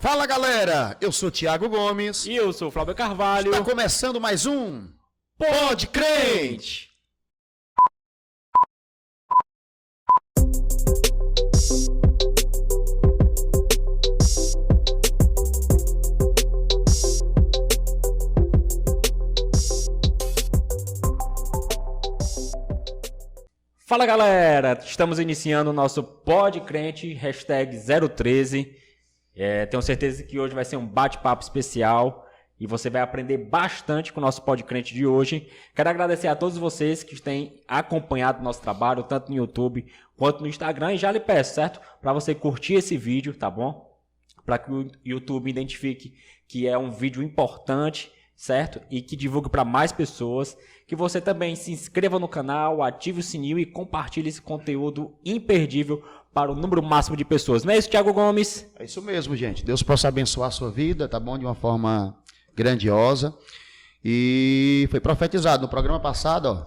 Fala galera, eu sou Thiago Gomes E eu sou o Flávio Carvalho. Está começando mais um Pode Crente. Fala galera, estamos iniciando o nosso Pode Crente, hashtag 013. Tenho certeza que hoje vai ser um bate-papo especial e você vai aprender bastante com o nosso Pode Crente de hoje. Quero agradecer a todos vocês que têm acompanhado o nosso trabalho, tanto no YouTube quanto no Instagram. E já lhe peço, certo? Para você curtir esse vídeo, tá bom? Para que o YouTube identifique que é um vídeo importante, certo? E que divulgue para mais pessoas. Que você também se inscreva no canal, ative o sininho e compartilhe esse conteúdo imperdível para o número máximo de pessoas. Não é isso, Thiago Gomes? É isso mesmo, gente. Deus possa abençoar a sua vida, tá bom? De uma forma grandiosa. E foi profetizado no programa passado, ó,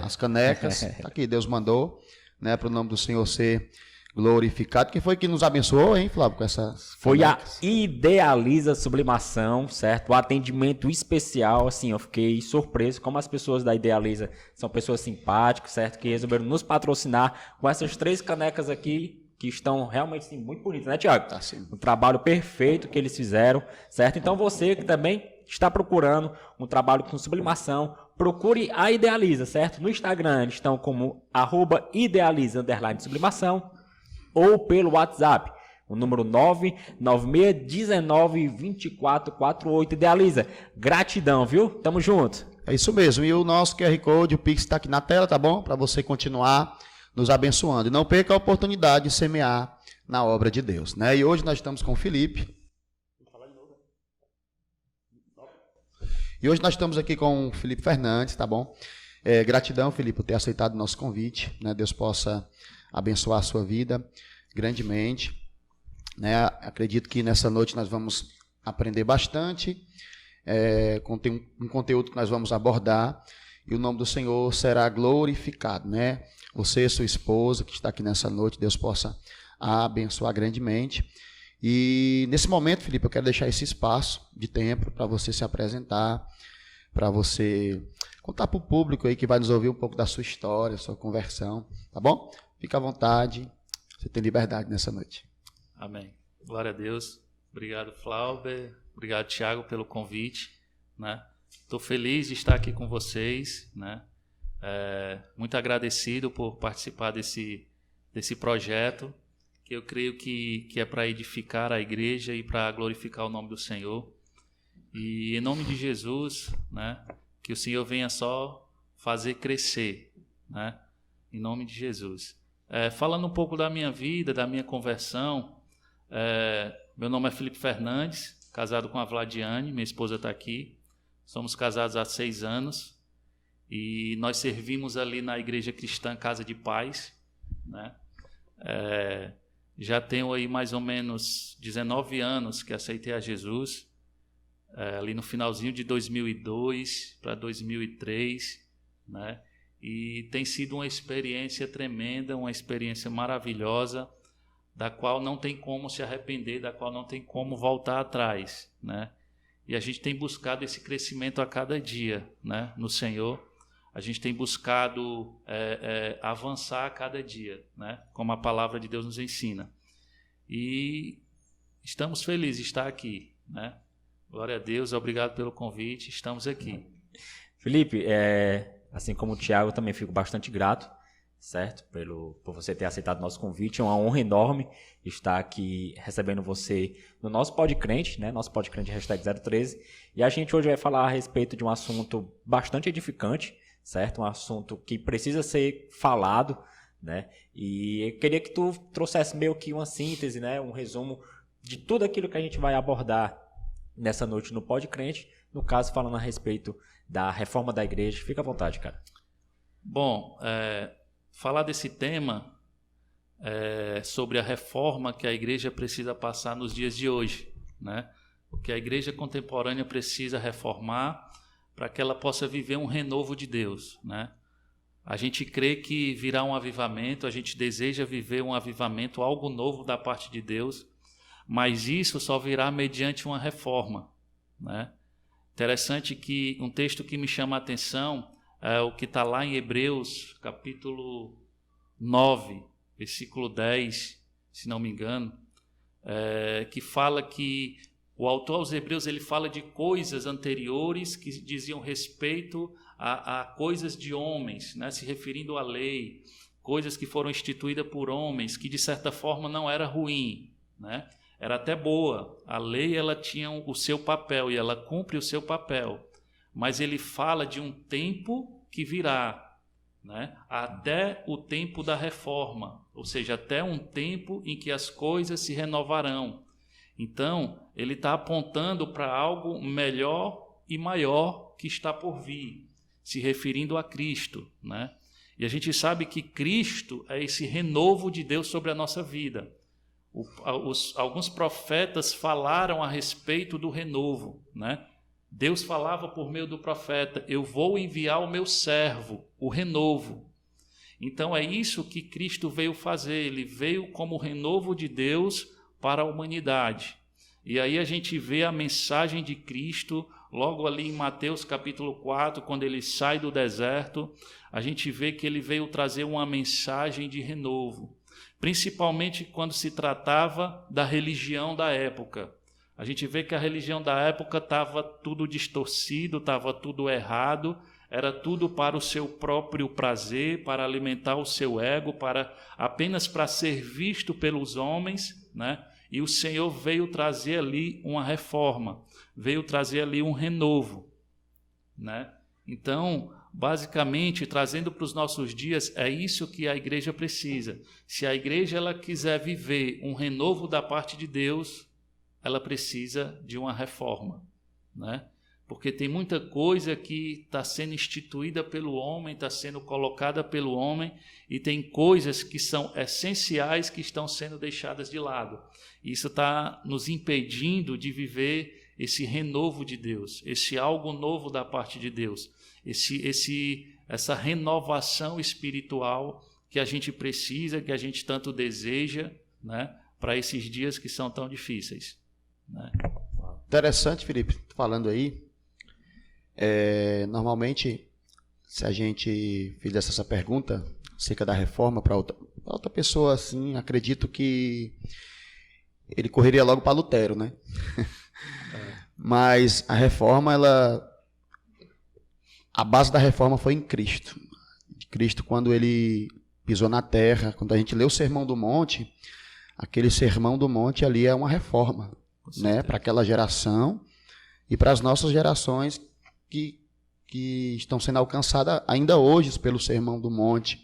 as canecas. Tá aqui, Deus mandou, né, para o nome do Senhor ser glorificado. Quem foi que nos abençoou, hein, Flávio, com essas Foi canecas? a Idealiza Sublimação, certo? O atendimento especial, assim, eu fiquei surpreso como as pessoas da Idealiza são pessoas simpáticas, certo? Que resolveram nos patrocinar com essas 3 canecas aqui, que estão realmente assim, muito bonitas, né, Thiago? Tá sim. Um trabalho perfeito que eles fizeram, certo? Então você que também está procurando um trabalho com sublimação, procure a Idealiza, certo? No Instagram eles estão como @idealiza_sublimação ou pelo WhatsApp, o número 996192448. Idealiza. Gratidão, viu? Tamo junto. É isso mesmo. E o nosso QR Code, o Pix está aqui na tela, tá bom? Para você continuar nos abençoando. E não perca a oportunidade de semear na obra de Deus, né? E hoje nós estamos com o Felipe. E hoje nós estamos aqui com o Felipe Fernandes, tá bom? Gratidão, Felipe, por ter aceitado o nosso convite, né? Deus possa abençoar a sua vida grandemente, né? Acredito que nessa noite nós vamos aprender bastante, tem um conteúdo que nós vamos abordar e o nome do Senhor será glorificado, né? Você e sua esposa que está aqui nessa noite, Deus possa abençoar grandemente. E nesse momento, Felipe, eu quero deixar esse espaço de tempo para você se apresentar, para você contar para o público aí que vai nos ouvir um pouco da sua história, sua conversão, tá bom? Fica à vontade, você tem liberdade nessa noite. Amém. Glória a Deus. Obrigado, Flauber. Obrigado, Thiago, pelo convite, né? Estou feliz de estar aqui com vocês, né? Muito agradecido por participar desse projeto, que eu creio que é para edificar a igreja e para glorificar o nome do Senhor. E em nome de Jesus, né? Que o Senhor venha só fazer crescer, né? Em nome de Jesus. Falando um pouco da minha vida, da minha conversão, meu nome é Felipe Fernandes, casado com a Vladiane, minha esposa está aqui. Somos casados há 6 anos e nós servimos ali na Igreja Cristã Casa de Paz, né? Já tenho aí mais ou menos 19 anos que aceitei a Jesus, ali no finalzinho de 2002 para 2003, né? E tem sido uma experiência tremenda, uma experiência maravilhosa, da qual não tem como se arrepender, da qual não tem como voltar atrás, né? E a gente tem buscado esse crescimento a cada dia, né? No Senhor. A gente tem buscado avançar a cada dia, né? Como a palavra de Deus nos ensina. E estamos felizes de estar aqui, né? Glória a Deus, obrigado pelo convite, estamos aqui. Felipe, assim como o Thiago, eu também fico bastante grato, certo? Por você ter aceitado o nosso convite. É uma honra enorme estar aqui recebendo você no nosso Pode Crente, né? Nosso Pode Crente hashtag 013. E a gente hoje vai falar a respeito de um assunto bastante edificante, certo? Um assunto que precisa ser falado, né? E eu queria que tu trouxesse meio que uma síntese, né? Um resumo de tudo aquilo que a gente vai abordar nessa noite no Pode Crente, no caso falando a respeito da reforma da igreja. Fica à vontade, cara. Bom, falar desse tema sobre a reforma que a igreja precisa passar nos dias de hoje, né? O que a igreja contemporânea precisa reformar para que ela possa viver um renovo de Deus, né? A gente crê que virá um avivamento, a gente deseja viver um avivamento, algo novo da parte de Deus, mas isso só virá mediante uma reforma, né? Interessante que um texto que me chama a atenção é o que está lá em Hebreus, capítulo 9, versículo 10, se não me engano, que fala que o autor aos Hebreus ele fala de coisas anteriores que diziam respeito a coisas de homens, né? Se referindo à lei, coisas que foram instituídas por homens, que de certa forma não era ruim, né? Era até boa. A lei ela tinha o seu papel e ela cumpre o seu papel. Mas ele fala de um tempo que virá, né? Até o tempo da reforma, ou seja, até um tempo em que as coisas se renovarão. Então, ele está apontando para algo melhor e maior que está por vir, se referindo a Cristo, né? E a gente sabe que Cristo é esse renovo de Deus sobre a nossa vida. Alguns profetas falaram a respeito do renovo, né? Deus falava por meio do profeta: eu vou enviar o meu servo, o renovo. Então é isso que Cristo veio fazer, ele veio como renovo de Deus para a humanidade. E aí a gente vê a mensagem de Cristo logo ali em Mateus capítulo 4, quando ele sai do deserto, a gente vê que ele veio trazer uma mensagem de renovo, principalmente quando se tratava da religião da época. A gente vê que a religião da época estava tudo distorcido, estava tudo errado, era tudo para o seu próprio prazer, para alimentar o seu ego, apenas para ser visto pelos homens, né? E o Senhor veio trazer ali uma reforma, veio trazer ali um renovo, né? Então, basicamente, trazendo para os nossos dias, é isso que a igreja precisa. Se a igreja ela quiser viver um renovo da parte de Deus, ela precisa de uma reforma, né? Porque tem muita coisa que está sendo instituída pelo homem, está sendo colocada pelo homem, e tem coisas que são essenciais que estão sendo deixadas de lado. Isso está nos impedindo de viver esse renovo de Deus, esse algo novo da parte de Deus, essa renovação espiritual que a gente precisa, que a gente tanto deseja, né, para esses dias que são tão difíceis, né? Interessante, Felipe, falando aí. Normalmente, se a gente fizesse essa pergunta acerca da reforma para outra pessoa, assim, acredito que ele correria logo para Lutero, né? Mas a reforma, a base da reforma foi em Cristo. Cristo, quando ele pisou na terra, quando a gente lê o Sermão do Monte, aquele Sermão do Monte ali é uma reforma, né? Para aquela geração e para as nossas gerações que estão sendo alcançadas ainda hoje pelo Sermão do Monte,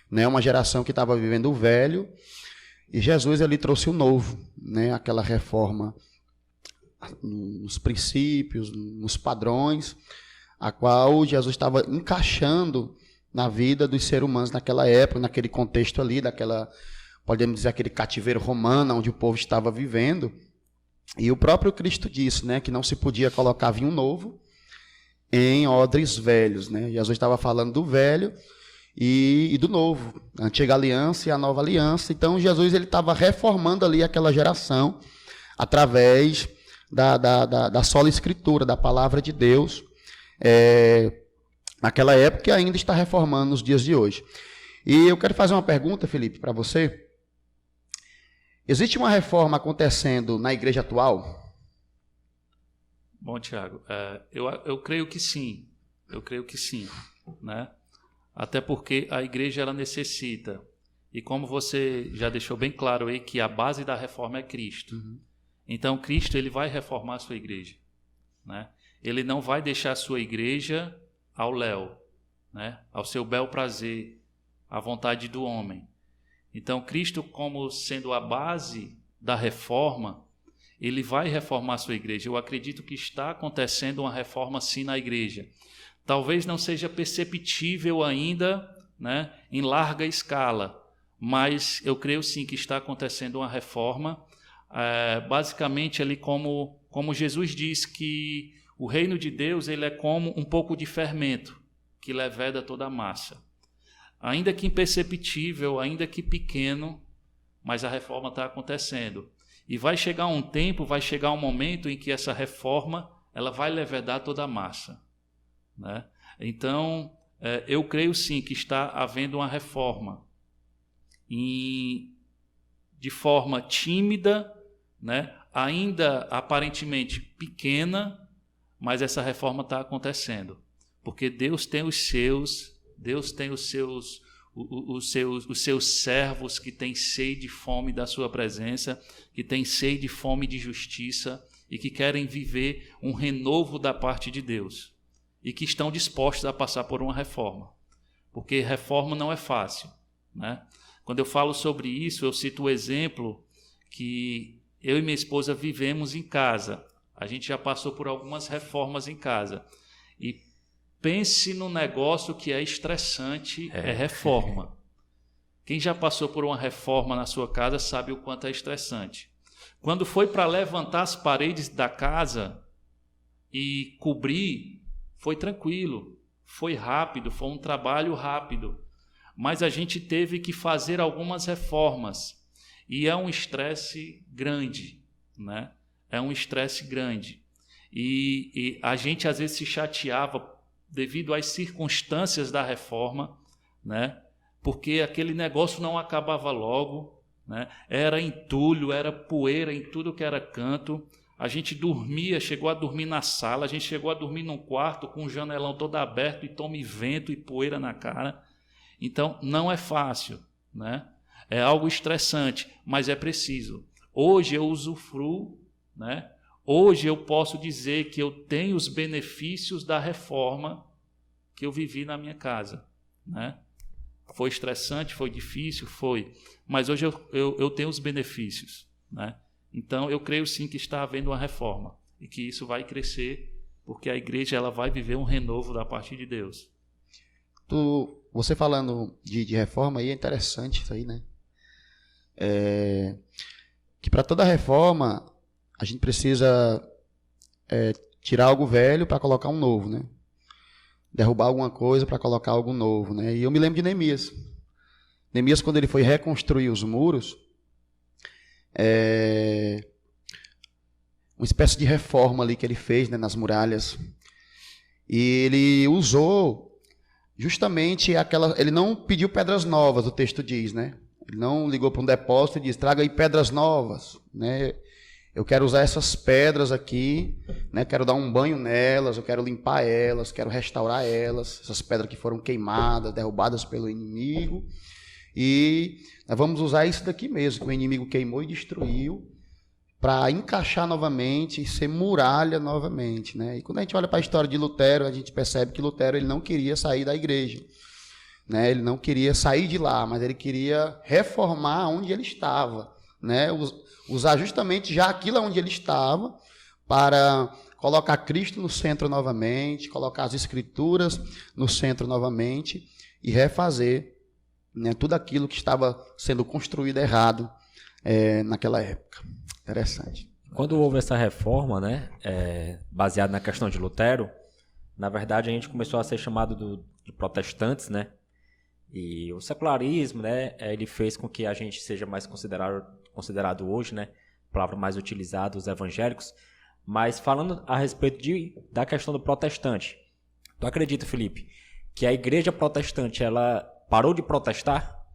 né? Uma geração que estava vivendo o velho, e Jesus ali trouxe o novo, né? Aquela reforma nos princípios, nos padrões, a qual Jesus estava encaixando na vida dos seres humanos naquela época, naquele contexto ali, podemos dizer, aquele cativeiro romano onde o povo estava vivendo. E o próprio Cristo disse, né, que não se podia colocar vinho novo em odres velhos, né? Jesus estava falando do velho e do novo, a antiga aliança e a nova aliança. Então Jesus ele estava reformando ali aquela geração através da sola escritura, da palavra de Deus, naquela época, e ainda está reformando nos dias de hoje. E eu quero fazer uma pergunta, Felipe, para você. Existe uma reforma acontecendo na igreja atual? Bom, Tiago, eu creio que sim. Eu creio que sim, né? Até porque a igreja ela necessita. E como você já deixou bem claro aí que a base da reforma é Cristo. Uhum. Então Cristo ele vai reformar a sua igreja, né? Ele não vai deixar a sua igreja ao léu, né? Ao seu bel prazer, à vontade do homem. Então Cristo, como sendo a base da reforma, ele vai reformar a sua igreja. Eu acredito que está acontecendo uma reforma sim na igreja. Talvez não seja perceptível ainda, né, em larga escala, mas eu creio sim que está acontecendo uma reforma, basicamente ali como Jesus diz que o reino de Deus ele é como um pouco de fermento que leveda toda a massa. Ainda que imperceptível, ainda que pequeno, mas a reforma está acontecendo. E vai chegar um tempo, vai chegar um momento em que essa reforma ela vai levedar toda a massa, né? Então, eu creio sim que está havendo uma reforma de forma tímida, né? Ainda aparentemente pequena, mas essa reforma está acontecendo, porque Deus tem os seus servos que têm sede e fome da sua presença, que têm sede e fome de justiça e que querem viver um renovo da parte de Deus e que estão dispostos a passar por uma reforma, porque reforma não é fácil, né? Quando eu falo sobre isso, eu cito o exemplo que eu e minha esposa vivemos em casa. A gente já passou por algumas reformas em casa. E pense no negócio que é estressante, é reforma. Quem já passou por uma reforma na sua casa sabe o quanto é estressante. Quando foi para levantar as paredes da casa e cobrir, foi tranquilo, foi rápido, foi um trabalho rápido. Mas a gente teve que fazer algumas reformas. E é um estresse grande, né? É um estresse grande. E a gente às vezes se chateava devido às circunstâncias da reforma, né? Porque aquele negócio não acabava logo, né? Era entulho, era poeira em tudo que era canto. A gente dormia, chegou a dormir na sala, a gente chegou a dormir num quarto com o janelão todo aberto e tome vento e poeira na cara. Então, não é fácil, né? É algo estressante, mas é preciso. Hoje eu usufruo, né? Hoje eu posso dizer que eu tenho os benefícios da reforma que eu vivi na minha casa, né? Foi estressante, foi difícil, foi, mas hoje eu tenho os benefícios, né? Então eu creio sim que está havendo uma reforma e que isso vai crescer, porque a igreja ela vai viver um renovo da parte de Deus. Você falando de reforma aí, é interessante isso aí, né? Que para toda reforma a gente precisa tirar algo velho para colocar um novo, né? Derrubar alguma coisa para colocar algo novo, né? E eu me lembro de Neemias. Neemias, quando ele foi reconstruir os muros, uma espécie de reforma ali que ele fez, né, nas muralhas. E ele usou justamente ele não pediu pedras novas, o texto diz, né? Ele não ligou para um depósito e disse, traga aí pedras novas, né? Eu quero usar essas pedras aqui, né? Quero dar um banho nelas, eu quero limpar elas, quero restaurar elas, essas pedras que foram queimadas, derrubadas pelo inimigo. E nós vamos usar isso daqui mesmo, que o inimigo queimou e destruiu, para encaixar novamente e ser muralha novamente, né? E quando a gente olha para a história de Lutero, a gente percebe que Lutero ele não queria sair da igreja, né? Ele não queria sair de lá, mas ele queria reformar onde ele estava, né? Usar justamente já aquilo onde ele estava para colocar Cristo no centro novamente, colocar as Escrituras no centro novamente e refazer, né, tudo aquilo que estava sendo construído errado naquela época. Interessante. Quando houve essa reforma, né, baseada na questão de Lutero, na verdade a gente começou a ser chamado de protestantes, né? E o secularismo, né, ele fez com que a gente seja mais considerado hoje, né, palavra mais utilizada, os evangélicos. Mas falando a respeito da questão do protestante, tu acredita, Felipe, que a igreja protestante ela parou de protestar?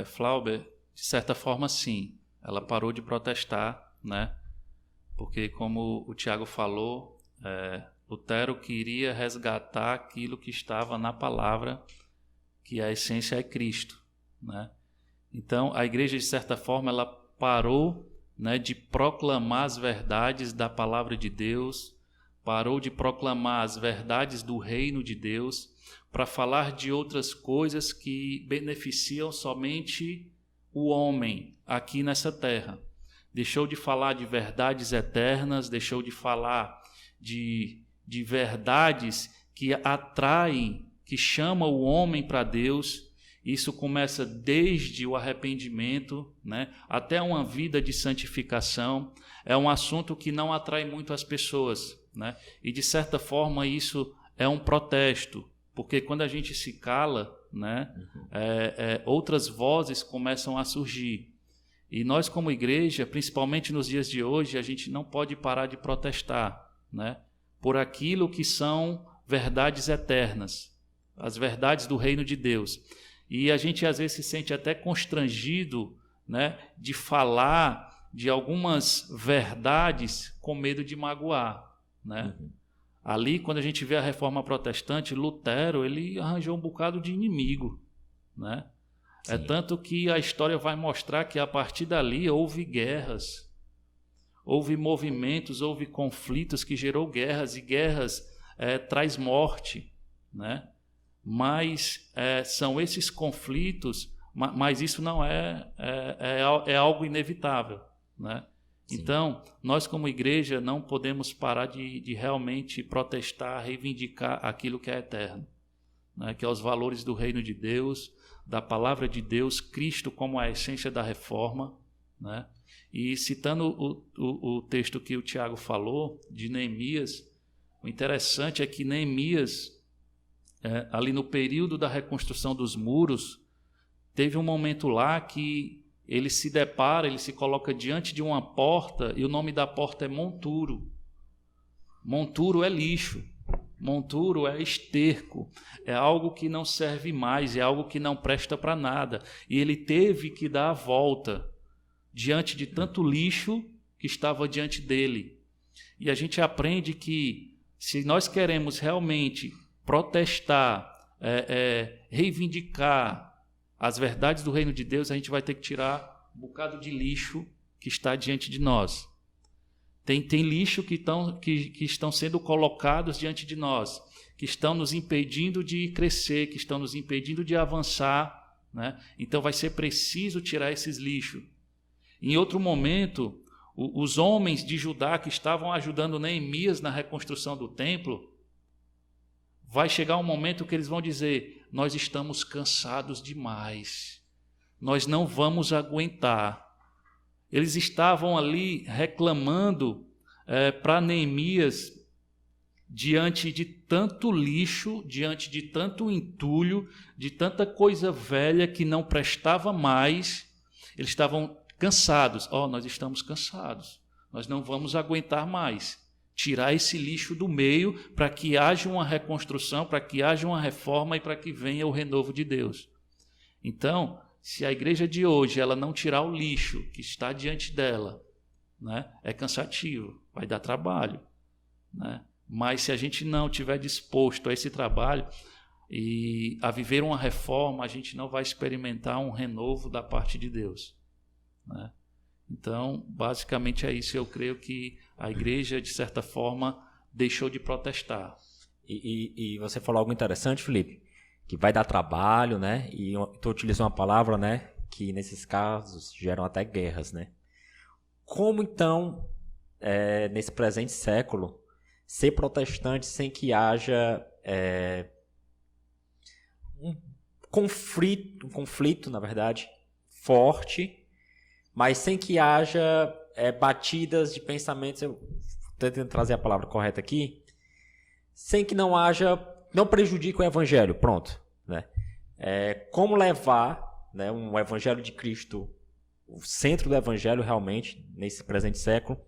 Flauber, de certa forma sim, ela parou de protestar, né? Porque como o Tiago falou, Lutero queria resgatar aquilo que estava na palavra, que a essência é Cristo, né? Então, a igreja, de certa forma, ela parou, né, de proclamar as verdades da palavra de Deus, parou de proclamar as verdades do reino de Deus, para falar de outras coisas que beneficiam somente o homem aqui nessa terra. Deixou de falar de verdades eternas, deixou de falar de verdades que atraem, que chamam o homem para Deus. Isso começa desde o arrependimento, né, até uma vida de santificação. É um assunto que não atrai muito as pessoas, né? E, de certa forma, isso é um protesto, porque quando a gente se cala, né, outras vozes começam a surgir. E nós, como igreja, principalmente nos dias de hoje, a gente não pode parar de protestar, né, por aquilo que são verdades eternas, as verdades do reino de Deus. E a gente às vezes se sente até constrangido, né, de falar de algumas verdades com medo de magoar, né? Ali, quando a gente vê a reforma protestante, Lutero, ele arranjou um bocado de inimigo, né? Sim. É tanto que a história vai mostrar que a partir dali houve guerras, houve movimentos, houve conflitos que gerou guerras, e guerras traz morte, né? Mas são esses conflitos, mas isso não é algo inevitável, né? Sim. Então, nós como igreja não podemos parar de realmente protestar, reivindicar aquilo que é eterno, né? Que é os valores do reino de Deus, da palavra de Deus, Cristo como a essência da reforma, né? E citando o texto que o Tiago falou, de Neemias, o interessante é que Neemias, ali no período da reconstrução dos muros, teve um momento lá que ele se depara, ele se coloca diante de uma porta, e o nome da porta é monturo. Monturo é lixo, monturo é esterco, é algo que não serve mais, é algo que não presta para nada. E ele teve que dar a volta diante de tanto lixo que estava diante dele. E a gente aprende que, se nós queremos realmente protestar, reivindicar as verdades do reino de Deus, a gente vai ter que tirar um bocado de lixo que está diante de nós. Tem lixo que estão sendo colocados diante de nós, que estão nos impedindo de crescer, que estão nos impedindo de avançar, né? Então vai ser preciso tirar esses lixos. Em outro momento, os homens de Judá que estavam ajudando Neemias na reconstrução do templo, vai chegar um momento que eles vão dizer: nós estamos cansados demais, nós não vamos aguentar. Eles estavam ali reclamando para Neemias, diante de tanto lixo, diante de tanto entulho, de tanta coisa velha que não prestava mais. Eles estavam cansados. Nós estamos cansados, nós não vamos aguentar mais. Tirar esse lixo do meio para que haja uma reconstrução, para que haja uma reforma e para que venha o renovo de Deus. Então, se a igreja de hoje ela não tirar o lixo que está diante dela, né, é cansativo, vai dar trabalho, né? Mas se a gente não estiver disposto a esse trabalho e a viver uma reforma, a gente não vai experimentar um renovo da parte de Deus, né? Então, basicamente é isso. Eu creio que a igreja, de certa forma, deixou de protestar. E você falou algo interessante, Felipe, que vai dar trabalho, né? E tu utilizou uma palavra, né, que nesses casos geram até guerras, né? Como então, nesse presente século, ser protestante sem que haja um conflito, na verdade, forte, mas sem que haja batidas de pensamentos, eu estou tentando trazer a palavra correta aqui, sem que não prejudique o evangelho, pronto, né? Como levar, né, um evangelho de Cristo, o centro do evangelho realmente, nesse presente século,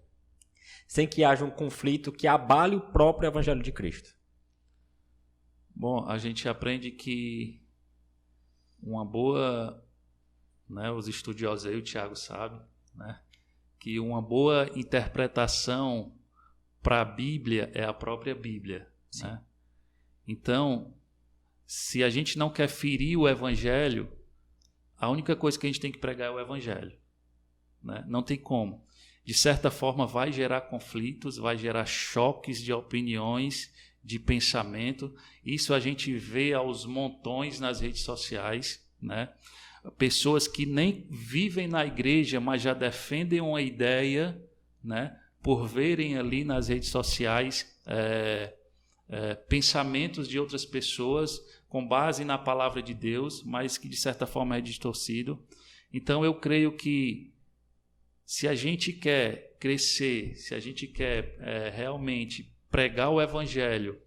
sem que haja um conflito que abale o próprio evangelho de Cristo. Bom, a gente aprende que uma boa, né, os estudiosos aí, o Tiago sabe, né, que uma boa interpretação para a Bíblia é a própria Bíblia, né? Então, se a gente não quer ferir o Evangelho, a única coisa que a gente tem que pregar é o Evangelho, né? Não tem como. De certa forma, vai gerar conflitos, vai gerar choques de opiniões, de pensamento. Isso a gente vê aos montões nas redes sociais, né? Pessoas que nem vivem na igreja, mas já defendem uma ideia, né, por verem ali nas redes sociais pensamentos de outras pessoas com base na palavra de Deus, mas que de certa forma é distorcido. Então eu creio que se a gente quer crescer, se a gente quer realmente pregar o Evangelho,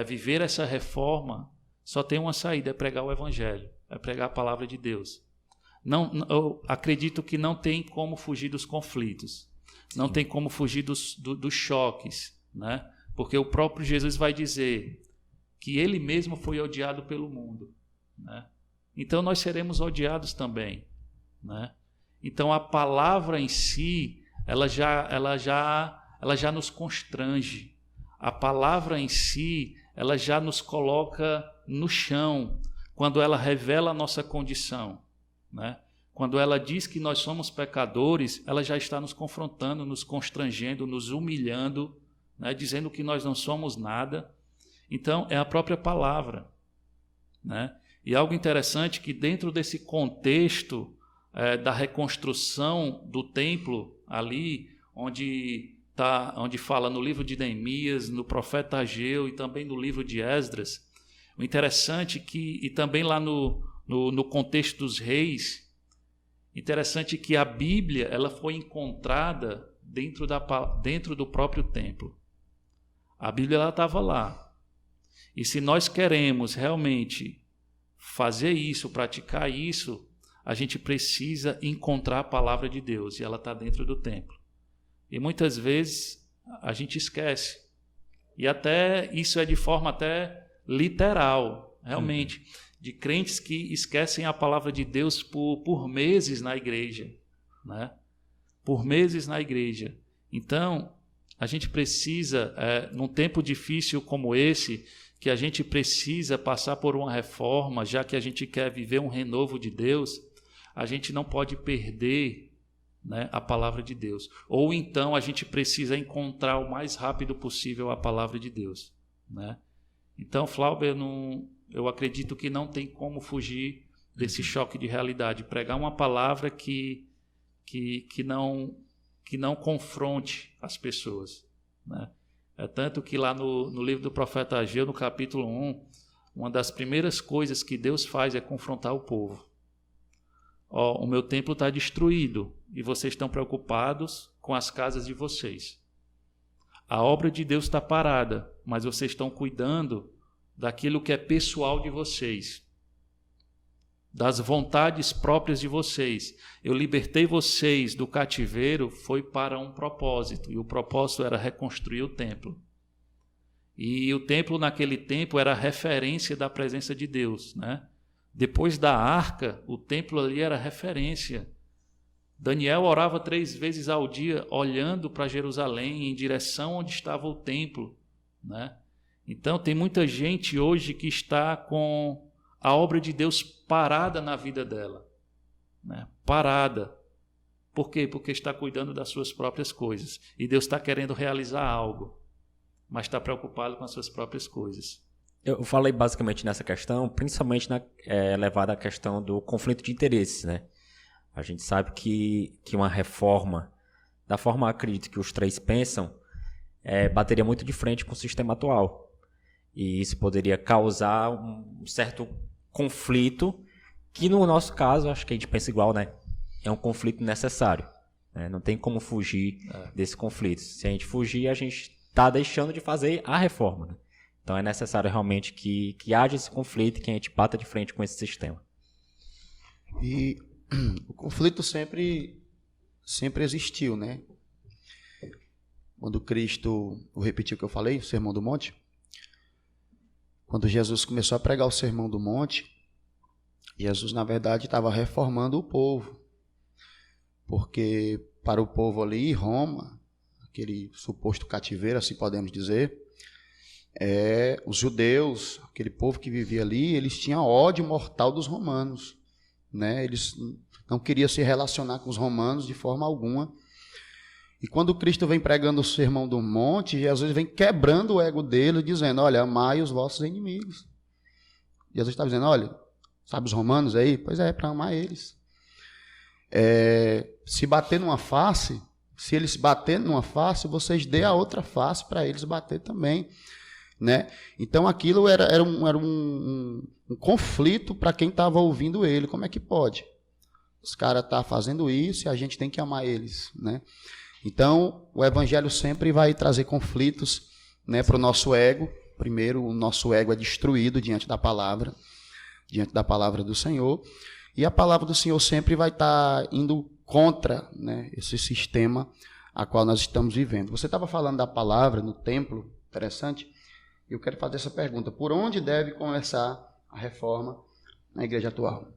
viver essa reforma, só tem uma saída: é pregar o Evangelho, é pregar a palavra de Deus. eu acredito que não tem como fugir dos conflitos, não tem como fugir dos choques, né? Porque o próprio Jesus vai dizer que ele mesmo foi odiado pelo mundo, né? Então nós seremos odiados também, né? Então a palavra em si, ela já nos constrange. A palavra em si, ela já nos coloca no chão quando ela revela a nossa condição, né? Quando ela diz que nós somos pecadores, ela já está nos confrontando, nos constrangendo, nos humilhando, né? Dizendo que nós não somos nada. Então é a própria palavra, né? E algo interessante que dentro desse contexto da reconstrução do templo ali, onde fala no livro de Neemias, no profeta Ageu e também no livro de Esdras, o interessante e também lá no contexto dos reis, interessante que a Bíblia ela foi encontrada dentro do próprio templo. A Bíblia estava lá. E se nós queremos realmente fazer isso, praticar isso, a gente precisa encontrar a palavra de Deus, e ela está dentro do templo. E muitas vezes a gente esquece. E até isso é de forma até literal, realmente, de crentes que esquecem a palavra de Deus por meses na igreja, né? Por meses na igreja. Então, a gente precisa, num tempo difícil como esse, que a gente precisa passar por uma reforma, já que a gente quer viver um renovo de Deus, a gente não pode perder, né, a palavra de Deus. Ou então a gente precisa encontrar o mais rápido possível a palavra de Deus, né? Então, Flauber, eu acredito que não tem como fugir desse choque de realidade. Pregar uma palavra que não confronte as pessoas, né? É tanto que lá no livro do profeta Ageu, no capítulo 1, uma das primeiras coisas que Deus faz é confrontar o povo. O meu templo está destruído e vocês estão preocupados com as casas de vocês. A obra de Deus está parada, mas vocês estão cuidando daquilo que é pessoal de vocês, das vontades próprias de vocês. Eu libertei vocês do cativeiro, foi para um propósito, e o propósito era reconstruir o templo. E o templo naquele tempo era a referência da presença de Deus, né? Depois da arca, o templo ali era referência. Daniel orava 3 vezes ao dia, olhando para Jerusalém, em direção onde estava o templo, né? Então, tem muita gente hoje que está com a obra de Deus parada na vida dela, né? Parada. Por quê? Porque está cuidando das suas próprias coisas. E Deus está querendo realizar algo, mas está preocupado com as suas próprias coisas. Eu falei basicamente nessa questão, principalmente levada à questão do conflito de interesses, né? A gente sabe que uma reforma, da forma acredito que os 3 pensam, bateria muito de frente com o sistema atual. E isso poderia causar um certo conflito, que no nosso caso, acho que a gente pensa igual, né? É um conflito necessário, né? Não tem como fugir desse conflito. Se a gente fugir, a gente está deixando de fazer a reforma, né? Então é necessário realmente que haja esse conflito e que a gente bata de frente com esse sistema. E o conflito sempre existiu, né? Quando Cristo, vou repetir o que eu falei, o Sermão do Monte. Quando Jesus começou a pregar o Sermão do Monte, Jesus, na verdade, estava reformando o povo. Porque para o povo ali, Roma, aquele suposto cativeiro, assim podemos dizer, os judeus, aquele povo que vivia ali, eles tinham ódio mortal dos romanos, né? Eles não queriam se relacionar com os romanos de forma alguma. E quando Cristo vem pregando o Sermão do Monte, Jesus vem quebrando o ego dele, dizendo, olha, amai os vossos inimigos. Jesus está dizendo, olha, sabe os romanos aí? Pois é, para amar eles. Se bater numa face, se eles baterem numa face, vocês dê a outra face para eles bater também, né? Então aquilo era um conflito para quem estava ouvindo ele. Como é que pode? Os caras estão fazendo isso e a gente tem que amar eles, né? Então o evangelho sempre vai trazer conflitos, né, para o nosso ego. Primeiro, o nosso ego é destruído diante da palavra do Senhor. E a palavra do Senhor sempre vai estar indo contra, né, esse sistema a qual nós estamos vivendo. Você estava falando da palavra no templo, interessante. Eu quero fazer essa pergunta. Por onde deve começar a reforma na igreja atual?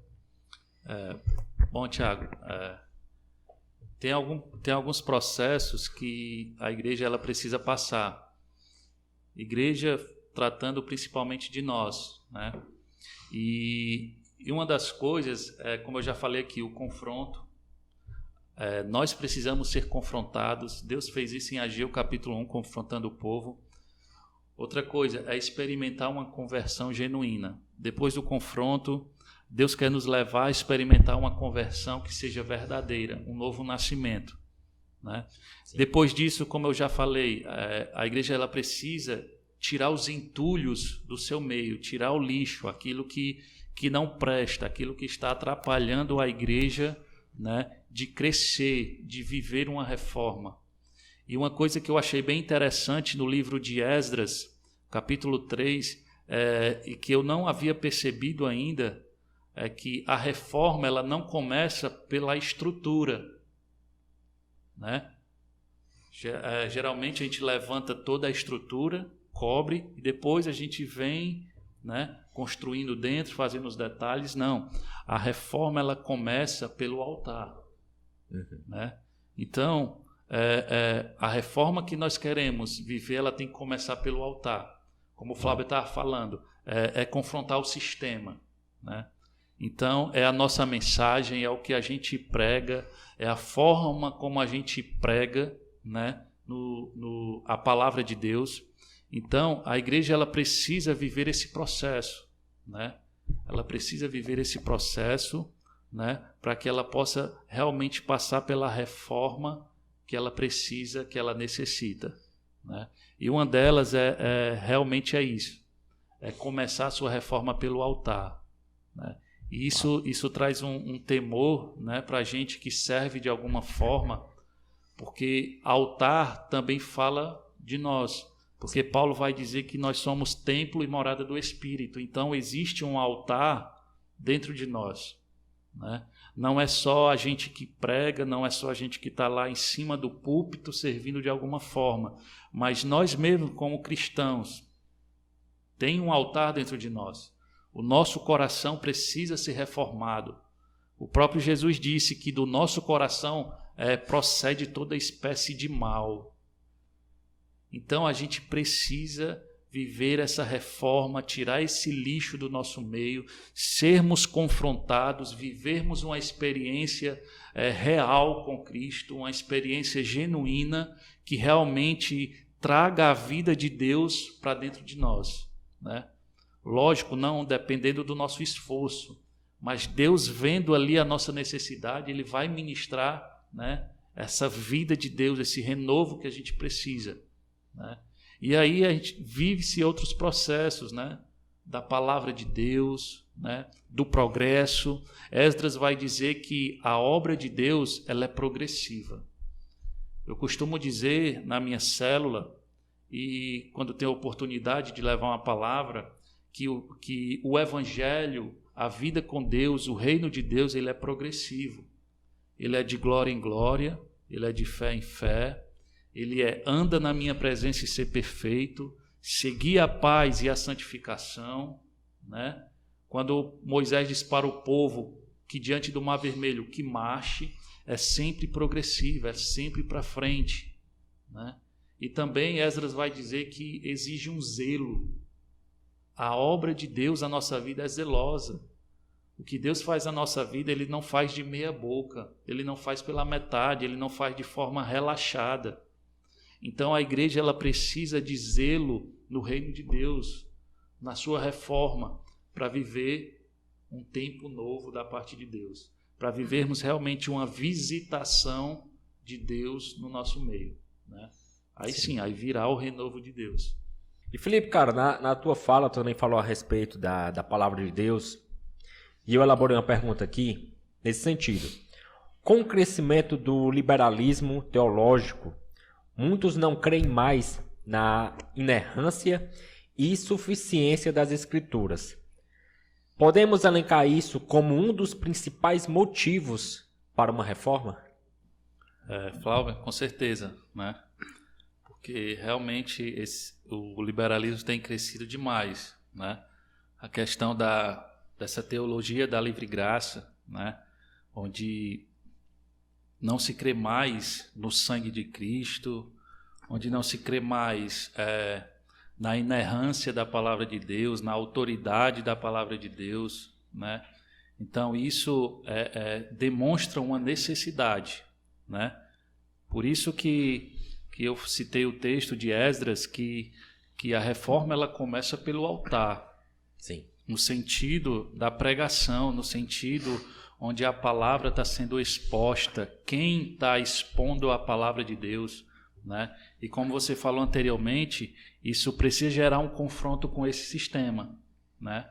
Bom, Tiago, tem alguns processos que a igreja ela precisa passar. Igreja tratando principalmente de nós, né? E uma das coisas, como eu já falei aqui, o confronto. Nós precisamos ser confrontados. Deus fez isso em Ageu capítulo 1, confrontando o povo. Outra coisa é experimentar uma conversão genuína. Depois do confronto, Deus quer nos levar a experimentar uma conversão que seja verdadeira, um novo nascimento, né? Depois disso, como eu já falei, a igreja ela precisa tirar os entulhos do seu meio, tirar o lixo, aquilo que não presta, aquilo que está atrapalhando a igreja, né, de crescer, de viver uma reforma. E uma coisa que eu achei bem interessante no livro de Esdras, capítulo 3, e que eu não havia percebido ainda, é que a reforma ela não começa pela estrutura, né? Geralmente a gente levanta toda a estrutura, cobre, e depois a gente vem, né, construindo dentro, fazendo os detalhes. Não, a reforma ela começa pelo altar, né? Então, a reforma que nós queremos viver, ela tem que começar pelo altar. Como o Flávio estava falando, confrontar o sistema, né? Então, é a nossa mensagem, é o que a gente prega, é a forma como a gente prega, né, a palavra de Deus. Então, a igreja ela precisa viver esse processo, né? Ela precisa viver esse processo, né, para que ela possa realmente passar pela reforma que ela precisa, que ela necessita, né? E uma delas realmente é isso, é começar a sua reforma pelo altar, né? E isso traz um temor, né, para a gente que serve de alguma forma, porque altar também fala de nós, porque Paulo vai dizer que nós somos templo e morada do Espírito. Então existe um altar dentro de nós, né? Não é só a gente que prega, não é só a gente que está lá em cima do púlpito servindo de alguma forma, mas nós mesmos como cristãos tem um altar dentro de nós. O nosso coração precisa ser reformado. O próprio Jesus disse que do nosso coração procede toda espécie de mal. Então a gente precisa viver essa reforma, tirar esse lixo do nosso meio, sermos confrontados, vivermos uma experiência real com Cristo, uma experiência genuína que realmente traga a vida de Deus para dentro de nós, né? Lógico, não dependendo do nosso esforço, mas Deus vendo ali a nossa necessidade, Ele vai ministrar, né, essa vida de Deus, esse renovo que a gente precisa, né? E aí a gente vive-se outros processos, né, da palavra de Deus, né, do progresso. Esdras vai dizer que a obra de Deus ela é progressiva. Eu costumo dizer na minha célula, e quando tenho a oportunidade de levar uma palavra, que o evangelho, a vida com Deus, o reino de Deus, ele é progressivo. Ele é de glória em glória, ele é de fé em fé, ele anda na minha presença e ser perfeito, seguir a paz e a santificação, né? Quando Moisés diz para o povo que diante do mar vermelho que marche, é sempre progressivo, é sempre para frente, né? E também Esdras vai dizer que exige um zelo. A obra de Deus na nossa vida é zelosa. O que Deus faz na nossa vida, Ele não faz de meia boca, Ele não faz pela metade, Ele não faz de forma relaxada. Então a igreja ela precisa de zelo no reino de Deus, na sua reforma, para viver um tempo novo da parte de Deus, para vivermos realmente uma visitação de Deus no nosso meio, né? Aí sim, aí virá o renovo de Deus. E Felipe, cara, na tua fala, tu também falou a respeito da palavra de Deus, e eu elaborei uma pergunta aqui, nesse sentido. Com o crescimento do liberalismo teológico, muitos não creem mais na inerrância e suficiência das Escrituras. Podemos elencar isso como um dos principais motivos para uma reforma? Flávio, com certeza, né? Porque realmente o liberalismo tem crescido demais, né? A questão dessa teologia da livre graça, né? Onde não se crê mais no sangue de Cristo, onde não se crê mais na inerrância da palavra de Deus, na autoridade da palavra de Deus, né? Então isso demonstra uma necessidade, né? Por isso que eu citei o texto de Esdras, que a reforma ela começa pelo altar. Sim. No sentido da pregação, no sentido onde a palavra está sendo exposta, quem está expondo a palavra de Deus, né? E como você falou anteriormente, isso precisa gerar um confronto com esse sistema, né?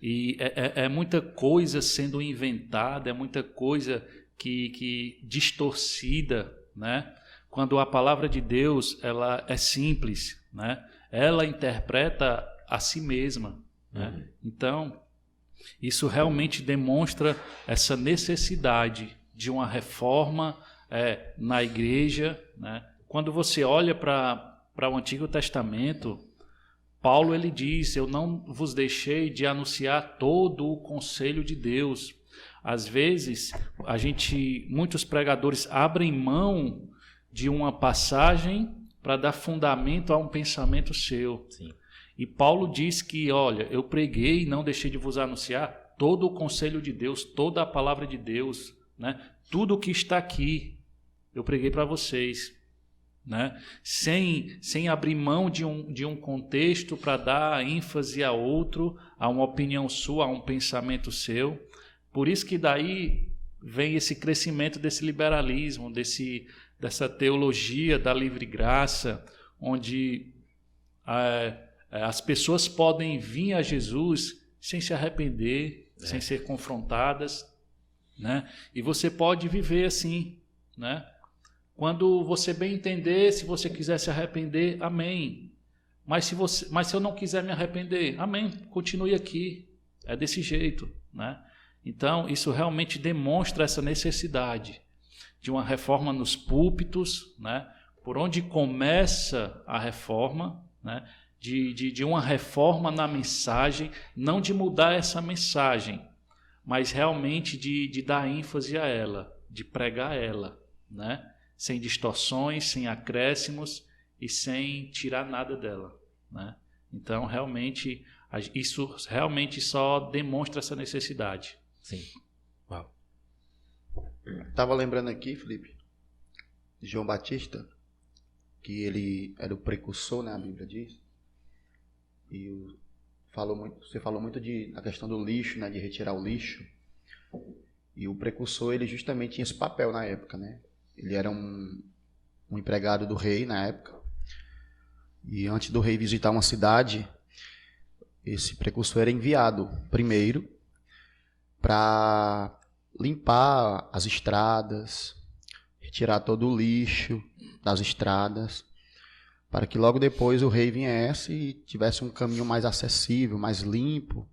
E é muita coisa sendo inventada, é muita coisa que distorcida, né? Quando a palavra de Deus ela é simples, né? Ela interpreta a si mesma, né? Então, isso realmente demonstra essa necessidade de uma reforma na igreja, né? Quando você olha para o Antigo Testamento, Paulo ele diz: eu não vos deixei de anunciar todo o conselho de Deus. Às vezes, muitos pregadores abrem mão de uma passagem para dar fundamento a um pensamento seu. Sim. E Paulo diz que, olha, eu preguei e não deixei de vos anunciar todo o conselho de Deus, toda a palavra de Deus, né? Tudo o que está aqui, eu preguei para vocês, né? Sem abrir mão de um contexto para dar ênfase a outro, a uma opinião sua, a um pensamento seu. Por isso que daí vem esse crescimento desse liberalismo, dessa teologia da livre graça, onde as pessoas podem vir a Jesus sem se arrepender, sem ser confrontadas, né? E você pode viver assim, né? Quando você bem entender, se você quiser se arrepender, amém. Mas se eu não quiser me arrepender, amém, continue aqui. É desse jeito, né? Então, isso realmente demonstra essa necessidade de uma reforma nos púlpitos, né? Por onde começa a reforma, né? De uma reforma na mensagem, não de mudar essa mensagem, mas realmente de dar ênfase a ela, de pregar ela, né? Sem distorções, sem acréscimos e sem tirar nada dela, né? Então, realmente, isso realmente só demonstra essa necessidade. Sim. Uau. Estava lembrando aqui, Felipe, de João Batista, que ele era o precursor, né, a Bíblia diz. E você falou muito da questão do lixo, né, de retirar o lixo. E o precursor, ele justamente tinha esse papel na época, né? Ele era um empregado do rei na época. E antes do rei visitar uma cidade, esse precursor era enviado primeiro para limpar as estradas, retirar todo o lixo das estradas, para que logo depois o rei viesse e tivesse um caminho mais acessível, mais limpo,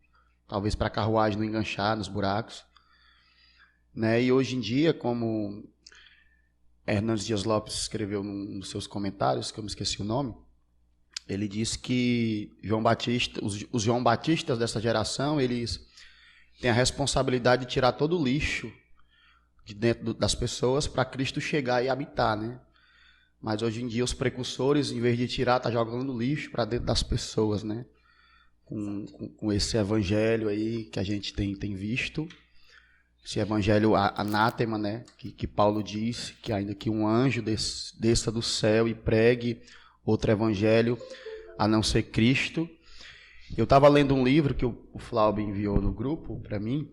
talvez para a carruagem não enganchar nos buracos, né? E hoje em dia, como Hernandes Dias Lopes escreveu nos seus comentários, que eu me esqueci o nome, ele diz que os João Batistas dessa geração, eles têm a responsabilidade de tirar todo o lixo de dentro das pessoas para Cristo chegar e habitar, né? Mas hoje em dia os precursores, em vez de tirar, tá jogando lixo para dentro das pessoas, né? Com esse evangelho aí que a gente tem visto, esse evangelho anátema, né? Que Paulo disse que ainda que um anjo desça do céu e pregue outro evangelho a não ser Cristo. Eu estava lendo um livro que o Flávio enviou no grupo para mim,